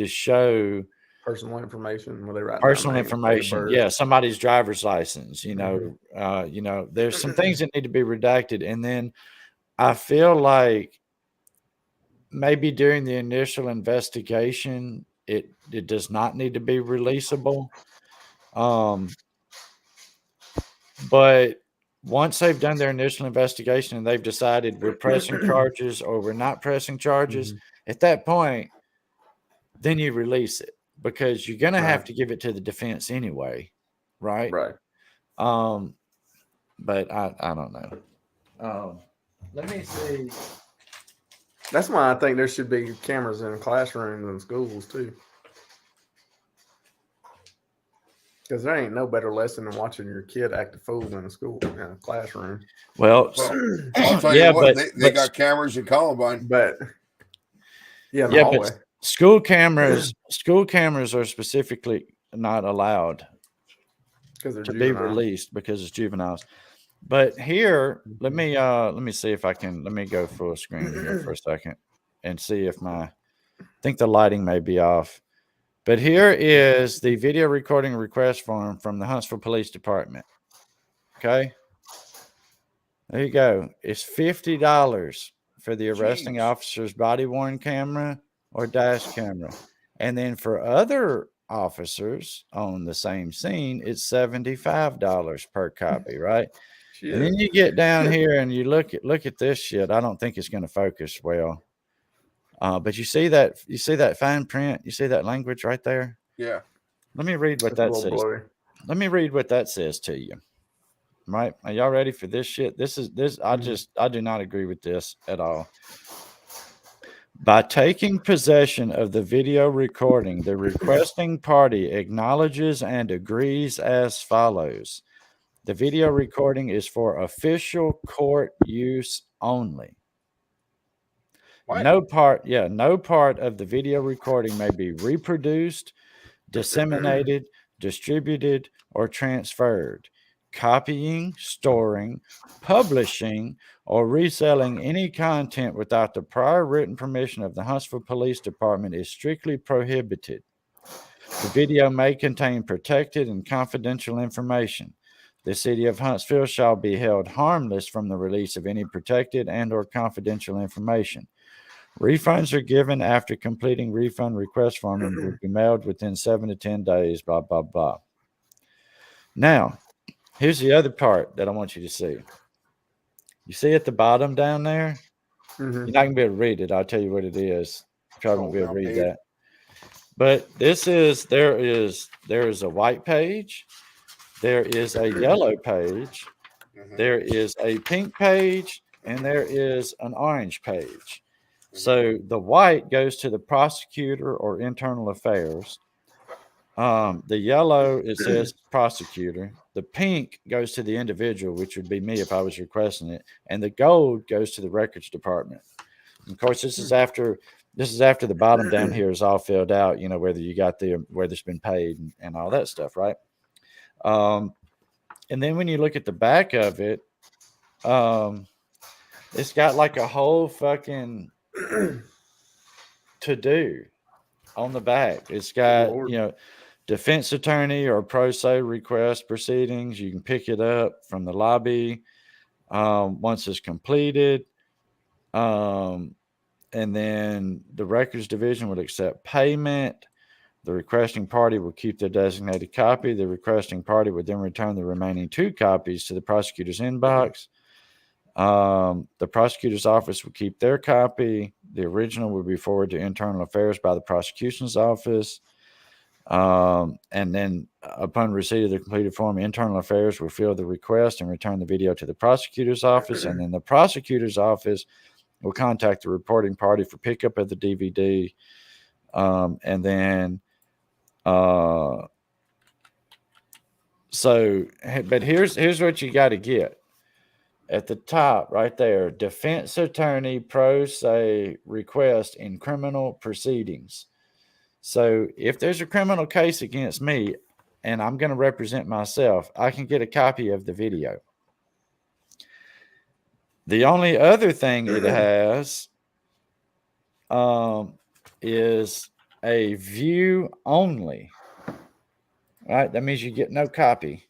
show personal information where they write personal information. Yeah, somebody's driver's license. There's some things that need to be redacted. And then I feel like maybe during the initial investigation, it does not need to be releasable. But once they've done their initial investigation and they've decided we're pressing charges or we're not pressing charges, at that point, then you release it because you're going to have to give it to the defense anyway. Right. Right. But I don't know. Let me see. That's why I think there should be cameras in classrooms and schools too. Because there ain't no better lesson than watching your kid act a fool in a school, in a classroom. Well, I'll tell you what, they got cameras in Columbine, but but school cameras are specifically not allowed to be released because it's juveniles. But here, let me see if I can. Let me go full screen here for a second and see if I think the lighting may be off. But here is the video recording request form from the Huntsville Police Department. Okay. There you go. It's $50 for the arresting officer's body-worn camera or dash camera. And then for other officers on the same scene, it's $75 per copy, right? Shit. And then you get down here and you look at this shit. I don't think it's going to focus well. But you see that fine print? You see that language right there? Yeah. Let me read what that says. Let me read what that says to you. Right? Are y'all ready for this shit? I do not agree with this at all. By taking possession of the video recording, the requesting party acknowledges and agrees as follows. The video recording is for official court use only. What? No part of the video recording may be reproduced, disseminated, distributed, or transferred. Copying, storing, publishing, or reselling any content without the prior written permission of the Huntsville Police Department is strictly prohibited. The video may contain protected and confidential information. The city of Huntsville shall be held harmless from the release of any protected and or confidential information. Refunds are given after completing refund request form and will be mailed within 7 to 10 days, blah, blah, blah. Now, here's the other part that I want you to see. You see at the bottom down there? You're not going to be able to read it. I'll tell you what it is. You probably won't be able to read that. But there is a white page. There is a yellow page. There is a pink page. And there is an orange page. So the white goes to the prosecutor or internal affairs. The yellow, it says prosecutor. The pink goes to the individual, which would be me if I was requesting it. And the gold goes to the records department. And of course, this is after the bottom down here is all filled out, you know, whether you got whether it's been paid and all that stuff, right? And then when you look at the back of it, it's got like a whole fucking to do on the back. It's got, you know, defense attorney or pro se request proceedings. You can pick it up from the lobby once it's completed. And then the records division would accept payment. The requesting party will keep their designated copy. The requesting party would then return the remaining 2 copies to the prosecutor's inbox. The prosecutor's office will keep their copy. The original will be forwarded to internal affairs by the prosecution's office. And then upon receipt of the completed form, internal affairs will fill the request and return the video to the prosecutor's office. And then the prosecutor's office will contact the reporting party for pickup of the DVD. And then, but here's what you got to get. At the top, right there, defense attorney pro se request in criminal proceedings. So if there's a criminal case against me and I'm going to represent myself, I can get a copy of the video. The only other thing it has is a view only. Right? That means you get no copy.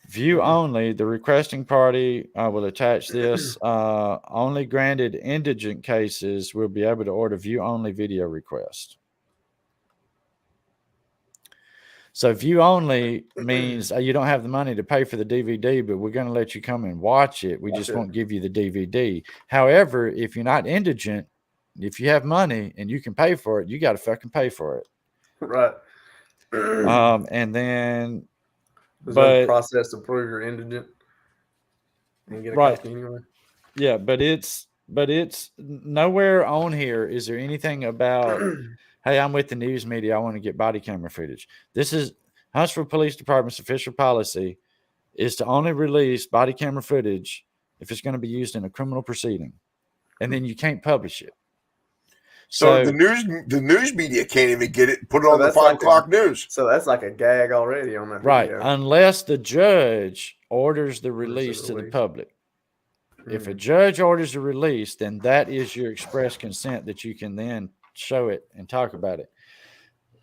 View only. The requesting party will attach this. Only granted indigent cases will be able to order view only video request. So view only means you don't have the money to pay for the DVD, but we're going to let you come and watch it. We just won't give you the DVD. However, if you're not indigent, if you have money and you can pay for it, you got to fucking pay for it. Right. And then there's no process to prove you're indigent and get a copy anyway. Yeah, but it's nowhere on here is there anything about hey, I'm with the news media, I want to get body camera footage. This is Huntsville Police Department's official policy is to only release body camera footage if it's going to be used in a criminal proceeding. And then you can't publish it. So the news media can't even get it, put it on the 5 o'clock news. So that's like a gag already on that video. Right, unless the judge orders the release to the public. If a judge orders the release, then that is your express consent that you can then show it and talk about it.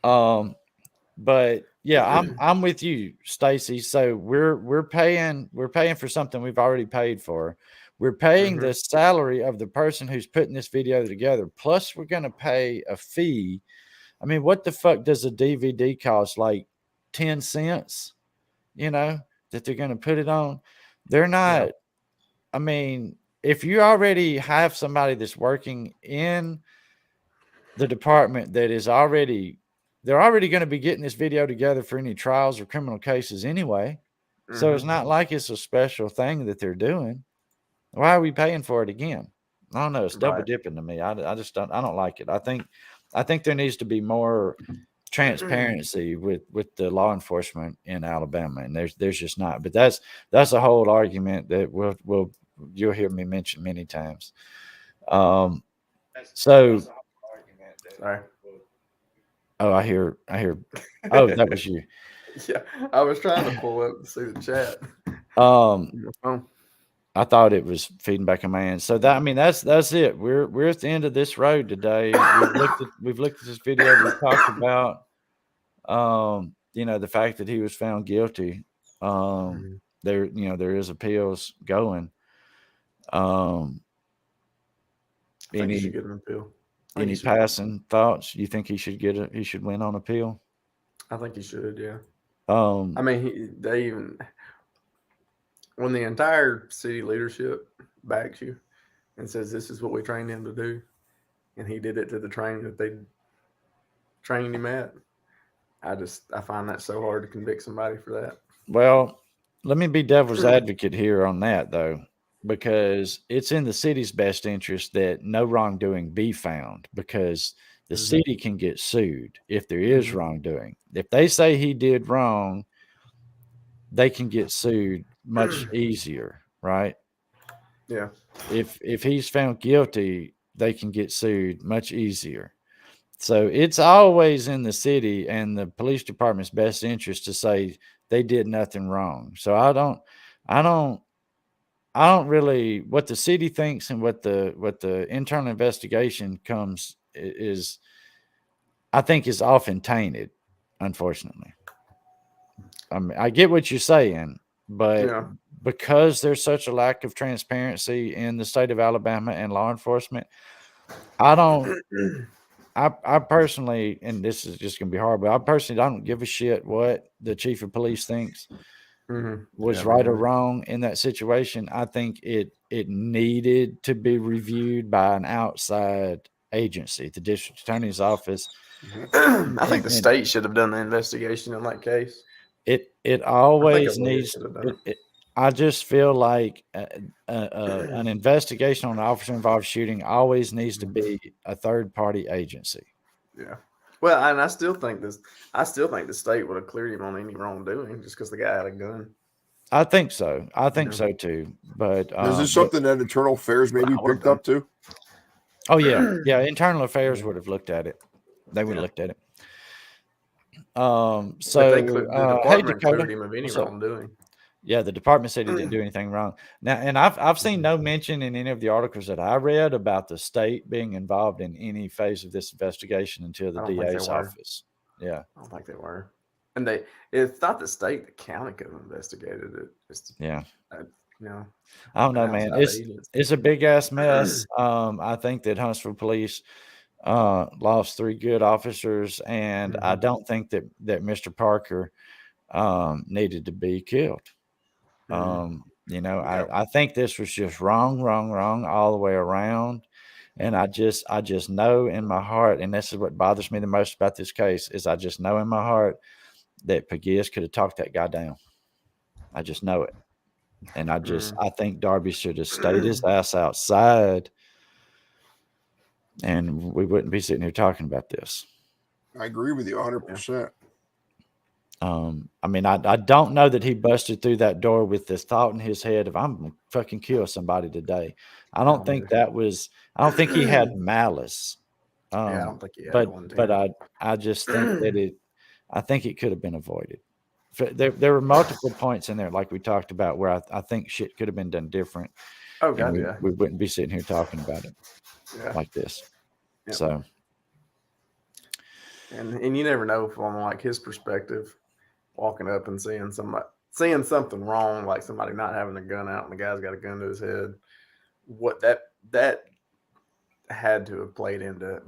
But yeah, I'm with you, Stacy. So we're paying for something we've already paid for. We're paying the salary of the person who's putting this video together. Plus, we're going to pay a fee. I mean, what the fuck does a DVD cost? Like 10 cents, you know, that they're going to put it on? They're not. Yeah. I mean, if you already have somebody that's working in the department that is already, they're already going to be getting this video together for any trials or criminal cases anyway. So it's not like it's a special thing that they're doing. Why are we paying for it again? I don't know. It's double dipping to me. I just don't. I don't like it. I think there needs to be more transparency with the law enforcement in Alabama, and there's just not. But that's a whole argument that you'll hear me mention many times. So, sorry. Oh, I hear. Oh, that was you. Yeah, I was trying to pull up to see the chat. I thought it was feeding back on my end. So that's it. We're at the end of this road today. We've looked at this video. We've talked about the fact that he was found guilty. There is appeals going. I think he should get an appeal. Any passing thoughts? You think he should win on appeal? I think he should, yeah. I mean, when the entire city leadership backs you and says this is what we trained him to do, and he did it to the training that they trained him at, I find that so hard to convict somebody for that. Well, let me be devil's advocate here on that, though, because it's in the city's best interest that no wrongdoing be found, because the city can get sued if there is wrongdoing. If they say he did wrong, they can get sued much easier, right? Yeah. If he's found guilty, they can get sued much easier. So it's always in the city and the police department's best interest to say they did nothing wrong. So I don't really, what the city thinks and what the internal investigation comes is, I think, is often tainted, unfortunately. I mean, I get what you're saying, but because there's such a lack of transparency in the state of Alabama and law enforcement, I personally, and this is just going to be hard, but I personally don't give a shit what the chief of police thinks was right or wrong in that situation. I think it needed to be reviewed by an outside agency, the district attorney's office. I think the state should have done the investigation in that case. It always needs. I just feel like an investigation on an officer-involved shooting always needs to be a third-party agency. Yeah. Well, and I still think the state would have cleared him on any wrongdoing just because the guy had a gun. I think so. I think so too. But is this something that internal affairs maybe picked up too? Oh yeah. Internal affairs would have looked at it. They would have looked at it. So the department cleared him of any wrongdoing. Yeah, the department said he didn't do anything wrong. Now, and I've seen no mention in any of the articles that I read about the state being involved in any phase of this investigation until the DA's office. Yeah, I don't think they were. And it's not the state, the county could have investigated it. I don't know, man. It's a big ass mess. I think that Huntsville police lost 3 good officers, and I don't think that Mr. Parker needed to be killed. I think this was just wrong all the way around. And I just know in my heart, and this is what bothers me the most about this case, is I just know in my heart that Pegues could have talked that guy down. I just know it. And I think Darby should have stayed his ass outside, and we wouldn't be sitting here talking about this. I agree with you 100%. I mean, I don't know that he busted through that door with this thought in his head of I'm gonna fucking kill somebody today. I don't think he had malice. I don't think he had one. But I just think that I think it could have been avoided. There were multiple points in there, like we talked about, where I think shit could have been done different. Oh God, we wouldn't be sitting here talking about it like this. Yep. So, and you never know from like his perspective, walking up and seeing something wrong, like somebody not having a gun out and the guy's got a gun to his head. What that had to have played into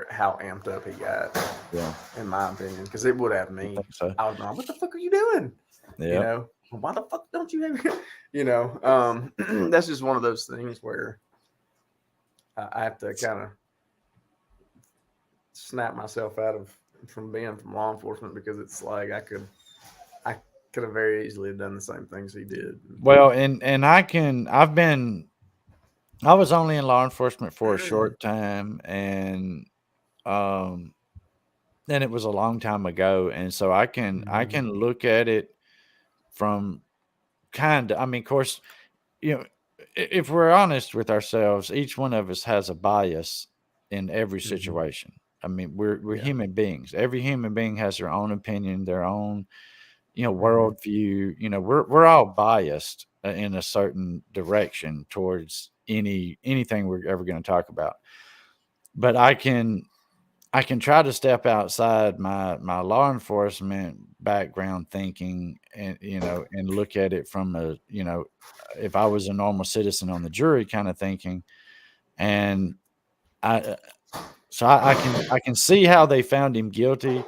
how amped up he got. Yeah, in my opinion, because it would have me. So. I was like, "What the fuck are you doing?" Yeah. Why the fuck don't you have? That's just one of those things where I have to kind of snap myself from being from law enforcement, because it's like I could have very easily done the same things he did. Well, and I've been I was only in law enforcement for a short time, and it was a long time ago, and so I can look at it from kind of. I mean, of course, if we're honest with ourselves, each one of us has a bias in every situation. I mean, we're human beings. Every human being has their own opinion, their own worldview. We're all biased in a certain direction towards anything we're ever going to talk about. But I can try to step outside my law enforcement background thinking, and and look at it from a if I was a normal citizen on the jury kind of thinking, and I I can see how they found him guilty,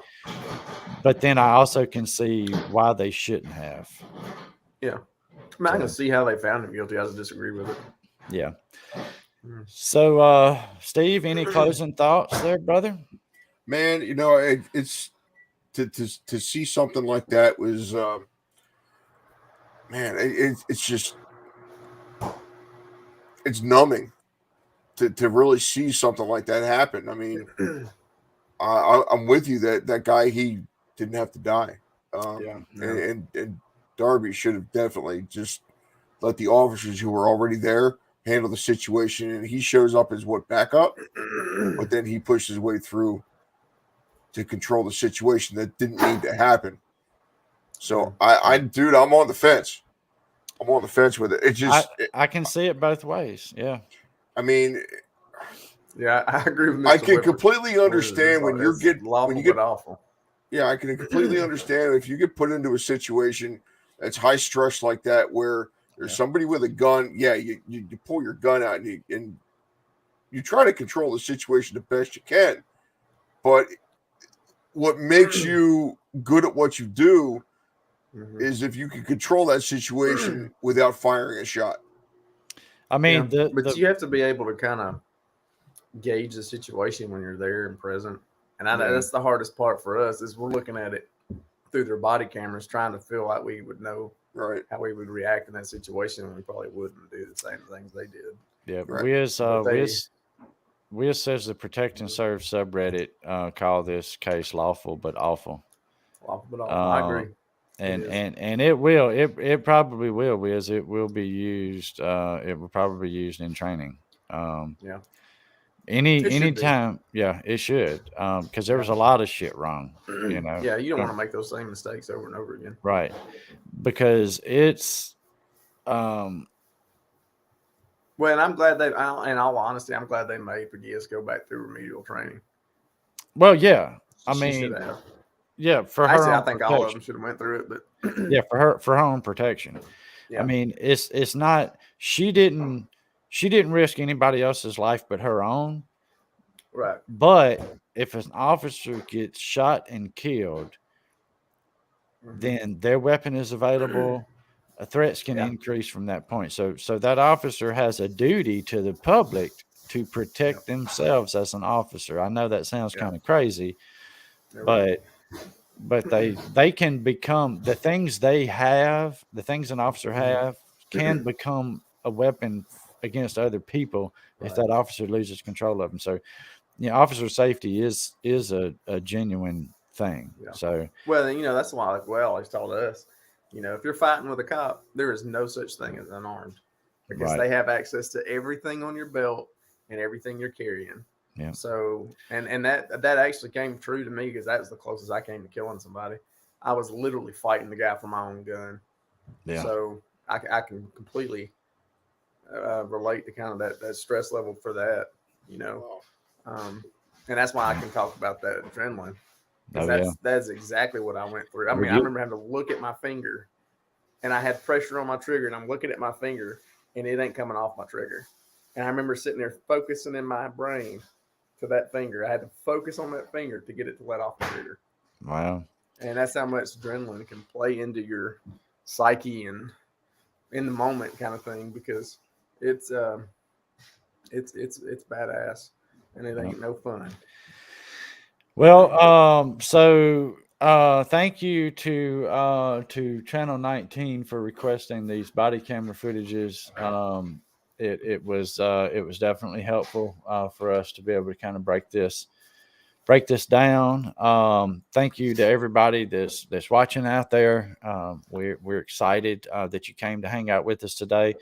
but then I also can see why they shouldn't have. Yeah, I can see how they found him guilty. I just disagree with it. Yeah. So, Steve, any closing thoughts there, brother? Man, it's to see something like that was, man, it's just, it's numbing to really see something like that happen. I mean, I'm with you that guy, he didn't have to die. And Darby should have definitely just let the officers who were already there handle the situation. And he shows up as backup, but then he pushed his way through to control the situation that didn't need to happen. So dude, I'm on the fence. I'm on the fence with it. It just, I can see it both ways. Yeah. I mean, yeah, I agree with Mr. I can Whipper. completely understand when you get awful. Yeah, I can completely understand if you get put into a situation that's high stress like that, where there's somebody with a gun. Yeah, you pull your gun out and you try to control the situation the best you can. But what makes you good at what you do is if you can control that situation without firing a shot. I mean, but you have to be able to kind of gauge the situation when you're there and present. And I know that's the hardest part for us, is we're looking at it through their body cameras, trying to feel like we would know how we would react in that situation, and we probably wouldn't do the same things they did. Yeah, we as the Protect and Serve subreddit call this case lawful but awful. Lawful but awful. I agree. And it probably will, Wiz. It will be used. It will probably be used in training. Anytime, it should. Because there was a lot of shit wrong. Yeah, you don't want to make those same mistakes over and over again. Right. Because it's well, and I'm glad in all honesty, I'm glad they made Pagias go back through remedial training. Well, yeah. I mean, yeah, for her. Actually, I think all of them should have went through it, but yeah, for her own protection. Yeah. I mean, it's not, she didn't risk anybody else's life but her own. Right. But if an officer gets shot and killed, then their weapon is available. Threats can increase from that point. So that officer has a duty to the public to protect themselves as an officer. I know that sounds kind of crazy, but they can become the things they have, the things an officer have can become a weapon against other people if that officer loses control of them. So, officer safety is a genuine thing. Yeah. So, well, that's why, like we always told us, if you're fighting with a cop, there is no such thing as unarmed, because they have access to everything on your belt and everything you're carrying. Yeah. So, and that actually came true to me, because that was the closest I came to killing somebody. I was literally fighting the guy for my own gun. Yeah. So I can completely relate to kind of that stress level for that, and that's why I can talk about that adrenaline. That's exactly what I went through. I mean, I remember having to look at my finger, and I had pressure on my trigger, and I'm looking at my finger, and it ain't coming off my trigger. And I remember sitting there focusing in my brain to that finger. I had to focus on that finger to get it to let off the trigger. Wow. And that's how much adrenaline can play into your psyche and in the moment kind of thing, because it's badass, and it ain't no fun. Well, so thank you to Channel 19 for requesting these body camera footages. it was definitely helpful for us to be able to kind of break this down. Thank you to everybody that's watching out there. We're excited that you came to hang out with us today.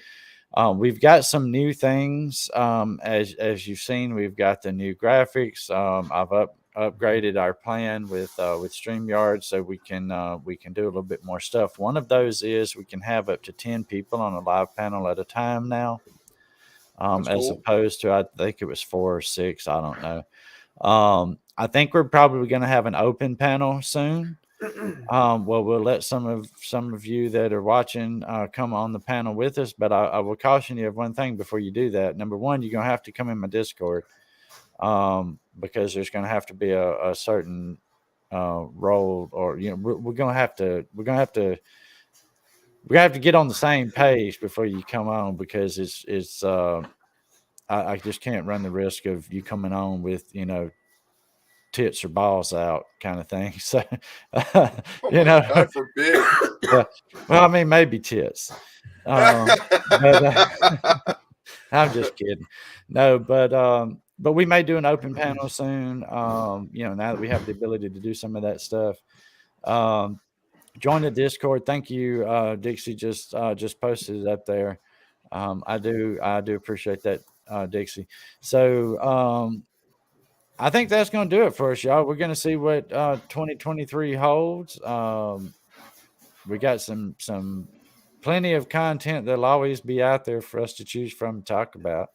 We've got some new things. As you've seen, we've got the new graphics. I've upgraded our plan with StreamYard, so we can do a little bit more stuff. One of those is we can have up to 10 people on a live panel at a time now, as opposed to, I think it was 4 or 6. I don't know. I think we're probably going to have an open panel soon. Well, we'll let some of you that are watching come on the panel with us, but I will caution you of one thing before you do that. Number one, you're going to have to come in my Discord, because there's going to have to be a certain role, or we're going to have to get on the same page before you come on, because it's I just can't run the risk of you coming on with tits or balls out kind of thing. So, God forbid. Well, I mean, maybe tits. But, I'm just kidding. No, but we may do an open panel soon. Now that we have the ability to do some of that stuff. Join the Discord. Thank you. Dixie just posted it up there. I do appreciate that, Dixie. So, I think that's going to do it for us, y'all. We're going to see what 2023 holds. We got some plenty of content that'll always be out there for us to choose from and talk about.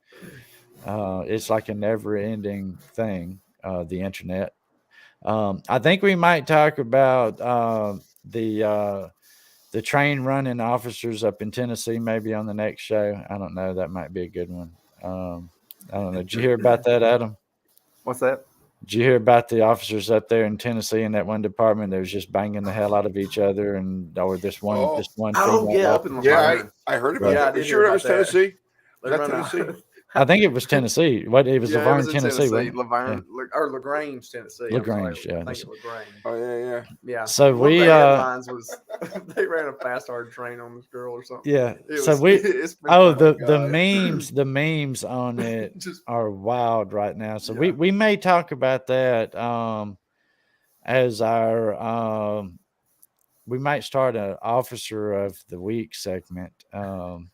It's like a never-ending thing, the internet. I think we might talk about the train running officers up in Tennessee maybe on the next show. I don't know. That might be a good one. I don't know. Did you hear about that, Adam? What's that? Did you hear about the officers up there in Tennessee in that one department that was just banging the hell out of each other, or this one? Oh yeah, I heard about that. You sure it was Tennessee? Was that Tennessee? I think it was Tennessee. It was Laverne, Tennessee. Laverne or LaGrange, Tennessee. LaGrange, yeah. I think LaGrange. Oh yeah. So one of the headlines was they ran a fast hard train on this girl or something. Yeah. The memes on it are wild right now. So we may talk about that as our we might start an officer of the week segment. And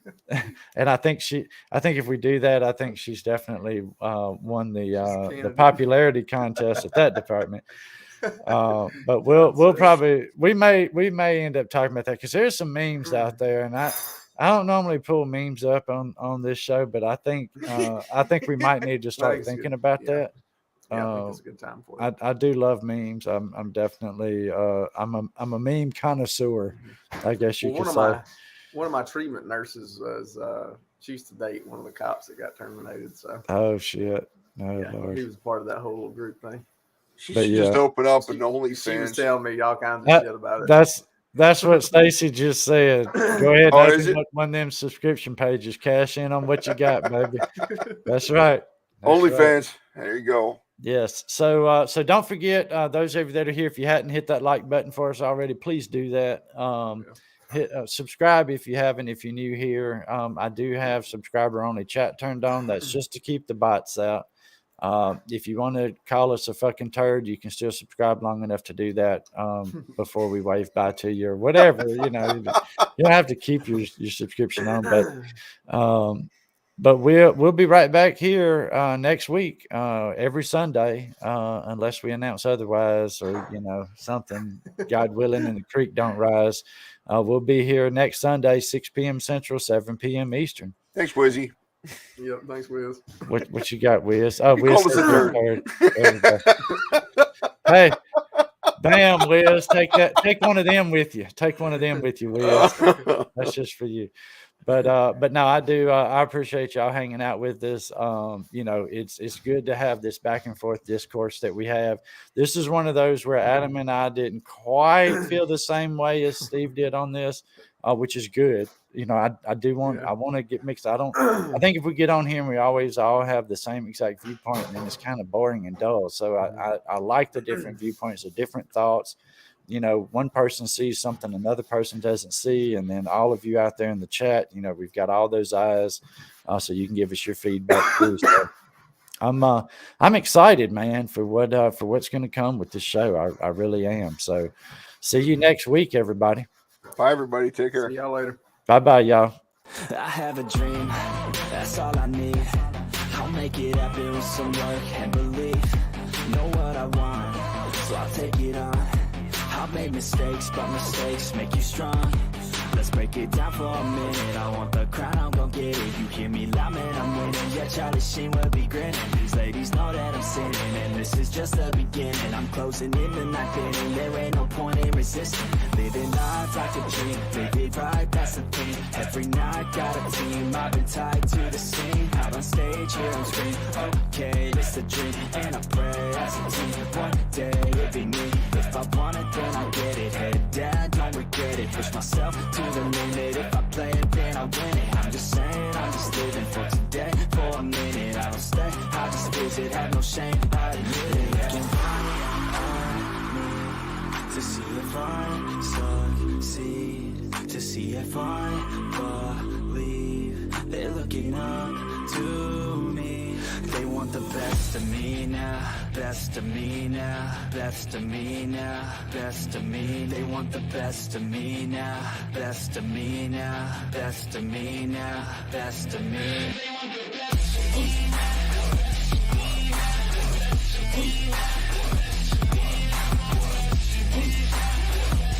I think if we do that, I think she's definitely won the popularity contest at that department. But we may end up talking about that, because there's some memes out there, and I don't normally pull memes up on this show, but I think we might need to start thinking about that. Yeah, I think it's a good time for it. I do love memes. I'm definitely I'm a meme connoisseur, I guess you could say. One of my treatment nurses was she used to date one of the cops that got terminated. So oh shit, no, Lord. He was part of that whole little group thing. She should just open up an OnlyFans. She was telling me all kinds of shit about it. That's what Stacy just said. Go ahead, open one of them subscription pages. Cash in on what you got, baby. That's right. OnlyFans. There you go. Yes. So don't forget, those of you that are here, if you hadn't hit that like button for us already, please do that. Hit subscribe if you haven't, if you're new here. I do have subscriber only chat turned on. That's just to keep the bots out. If you want to call us a fucking turd, you can still subscribe long enough to do that before we wave bye to you or whatever. You don't have to keep your subscription on, but we'll be right back here next week, every Sunday, unless we announce otherwise, or something, God willing, and the creek don't rise. We'll be here next Sunday, 6 p.m. Central, 7 p.m. Eastern. Thanks, Wizzy. Yep, thanks, Wiz. What you got, Wiz? Oh, Wiz is third. Hey, bam, Wiz, take one of them with you. Take one of them with you, Wiz. That's just for you. But no, I do. I appreciate y'all hanging out with us. It's good to have this back and forth discourse that we have. This is one of those where Adam and I didn't quite feel the same way as Steve did on this, which is good. I want to get mixed. I think if we get on here and we always all have the same exact viewpoint, then it's kind of boring and dull. So I like the different viewpoints, the different thoughts. one person sees something another person doesn't see, and then all of you out there in the chat, we've got all those eyes, so you can give us your feedback too. So I'm excited, man, for what's going to come with this show. I really am. So see you next week, everybody. Bye, everybody. Take care. See y'all later. Bye, y'all. I have a dream, that's all I need. I'll make it happen with some work and belief. Know what I want, so I'll take it on. I've made mistakes, but mistakes make you strong. Let's break it down for a minute. I want the crown, I'm gon' get it. You hear me loud, man, I'm winning. Yeah, Charlie Sheen will be grinning. These ladies know that I'm sinning, and this is just the beginning. I'm closing in the night inning. There ain't no point in resisting. Living life like a dream, live it right, that's the thing. Every night got a team, I've been tied to the scene. Out on stage, here on screen. Okay, it's a dream, and I pray as a team. One day it'll be me. If I want it, then I get it. Head down, don't regret it. Push myself to the limit. If I play it, then I win it. I'm just saying, I'm just living for today. For a minute, I don't stay, I just visit. Have no shame, I admit it. Looking on me to see if I succeed, to see if I believe. They're looking up to me. They want the best of me now, best of me now, best of me now, best of me. They want the best of me now, best of me now, best of me now, best of me.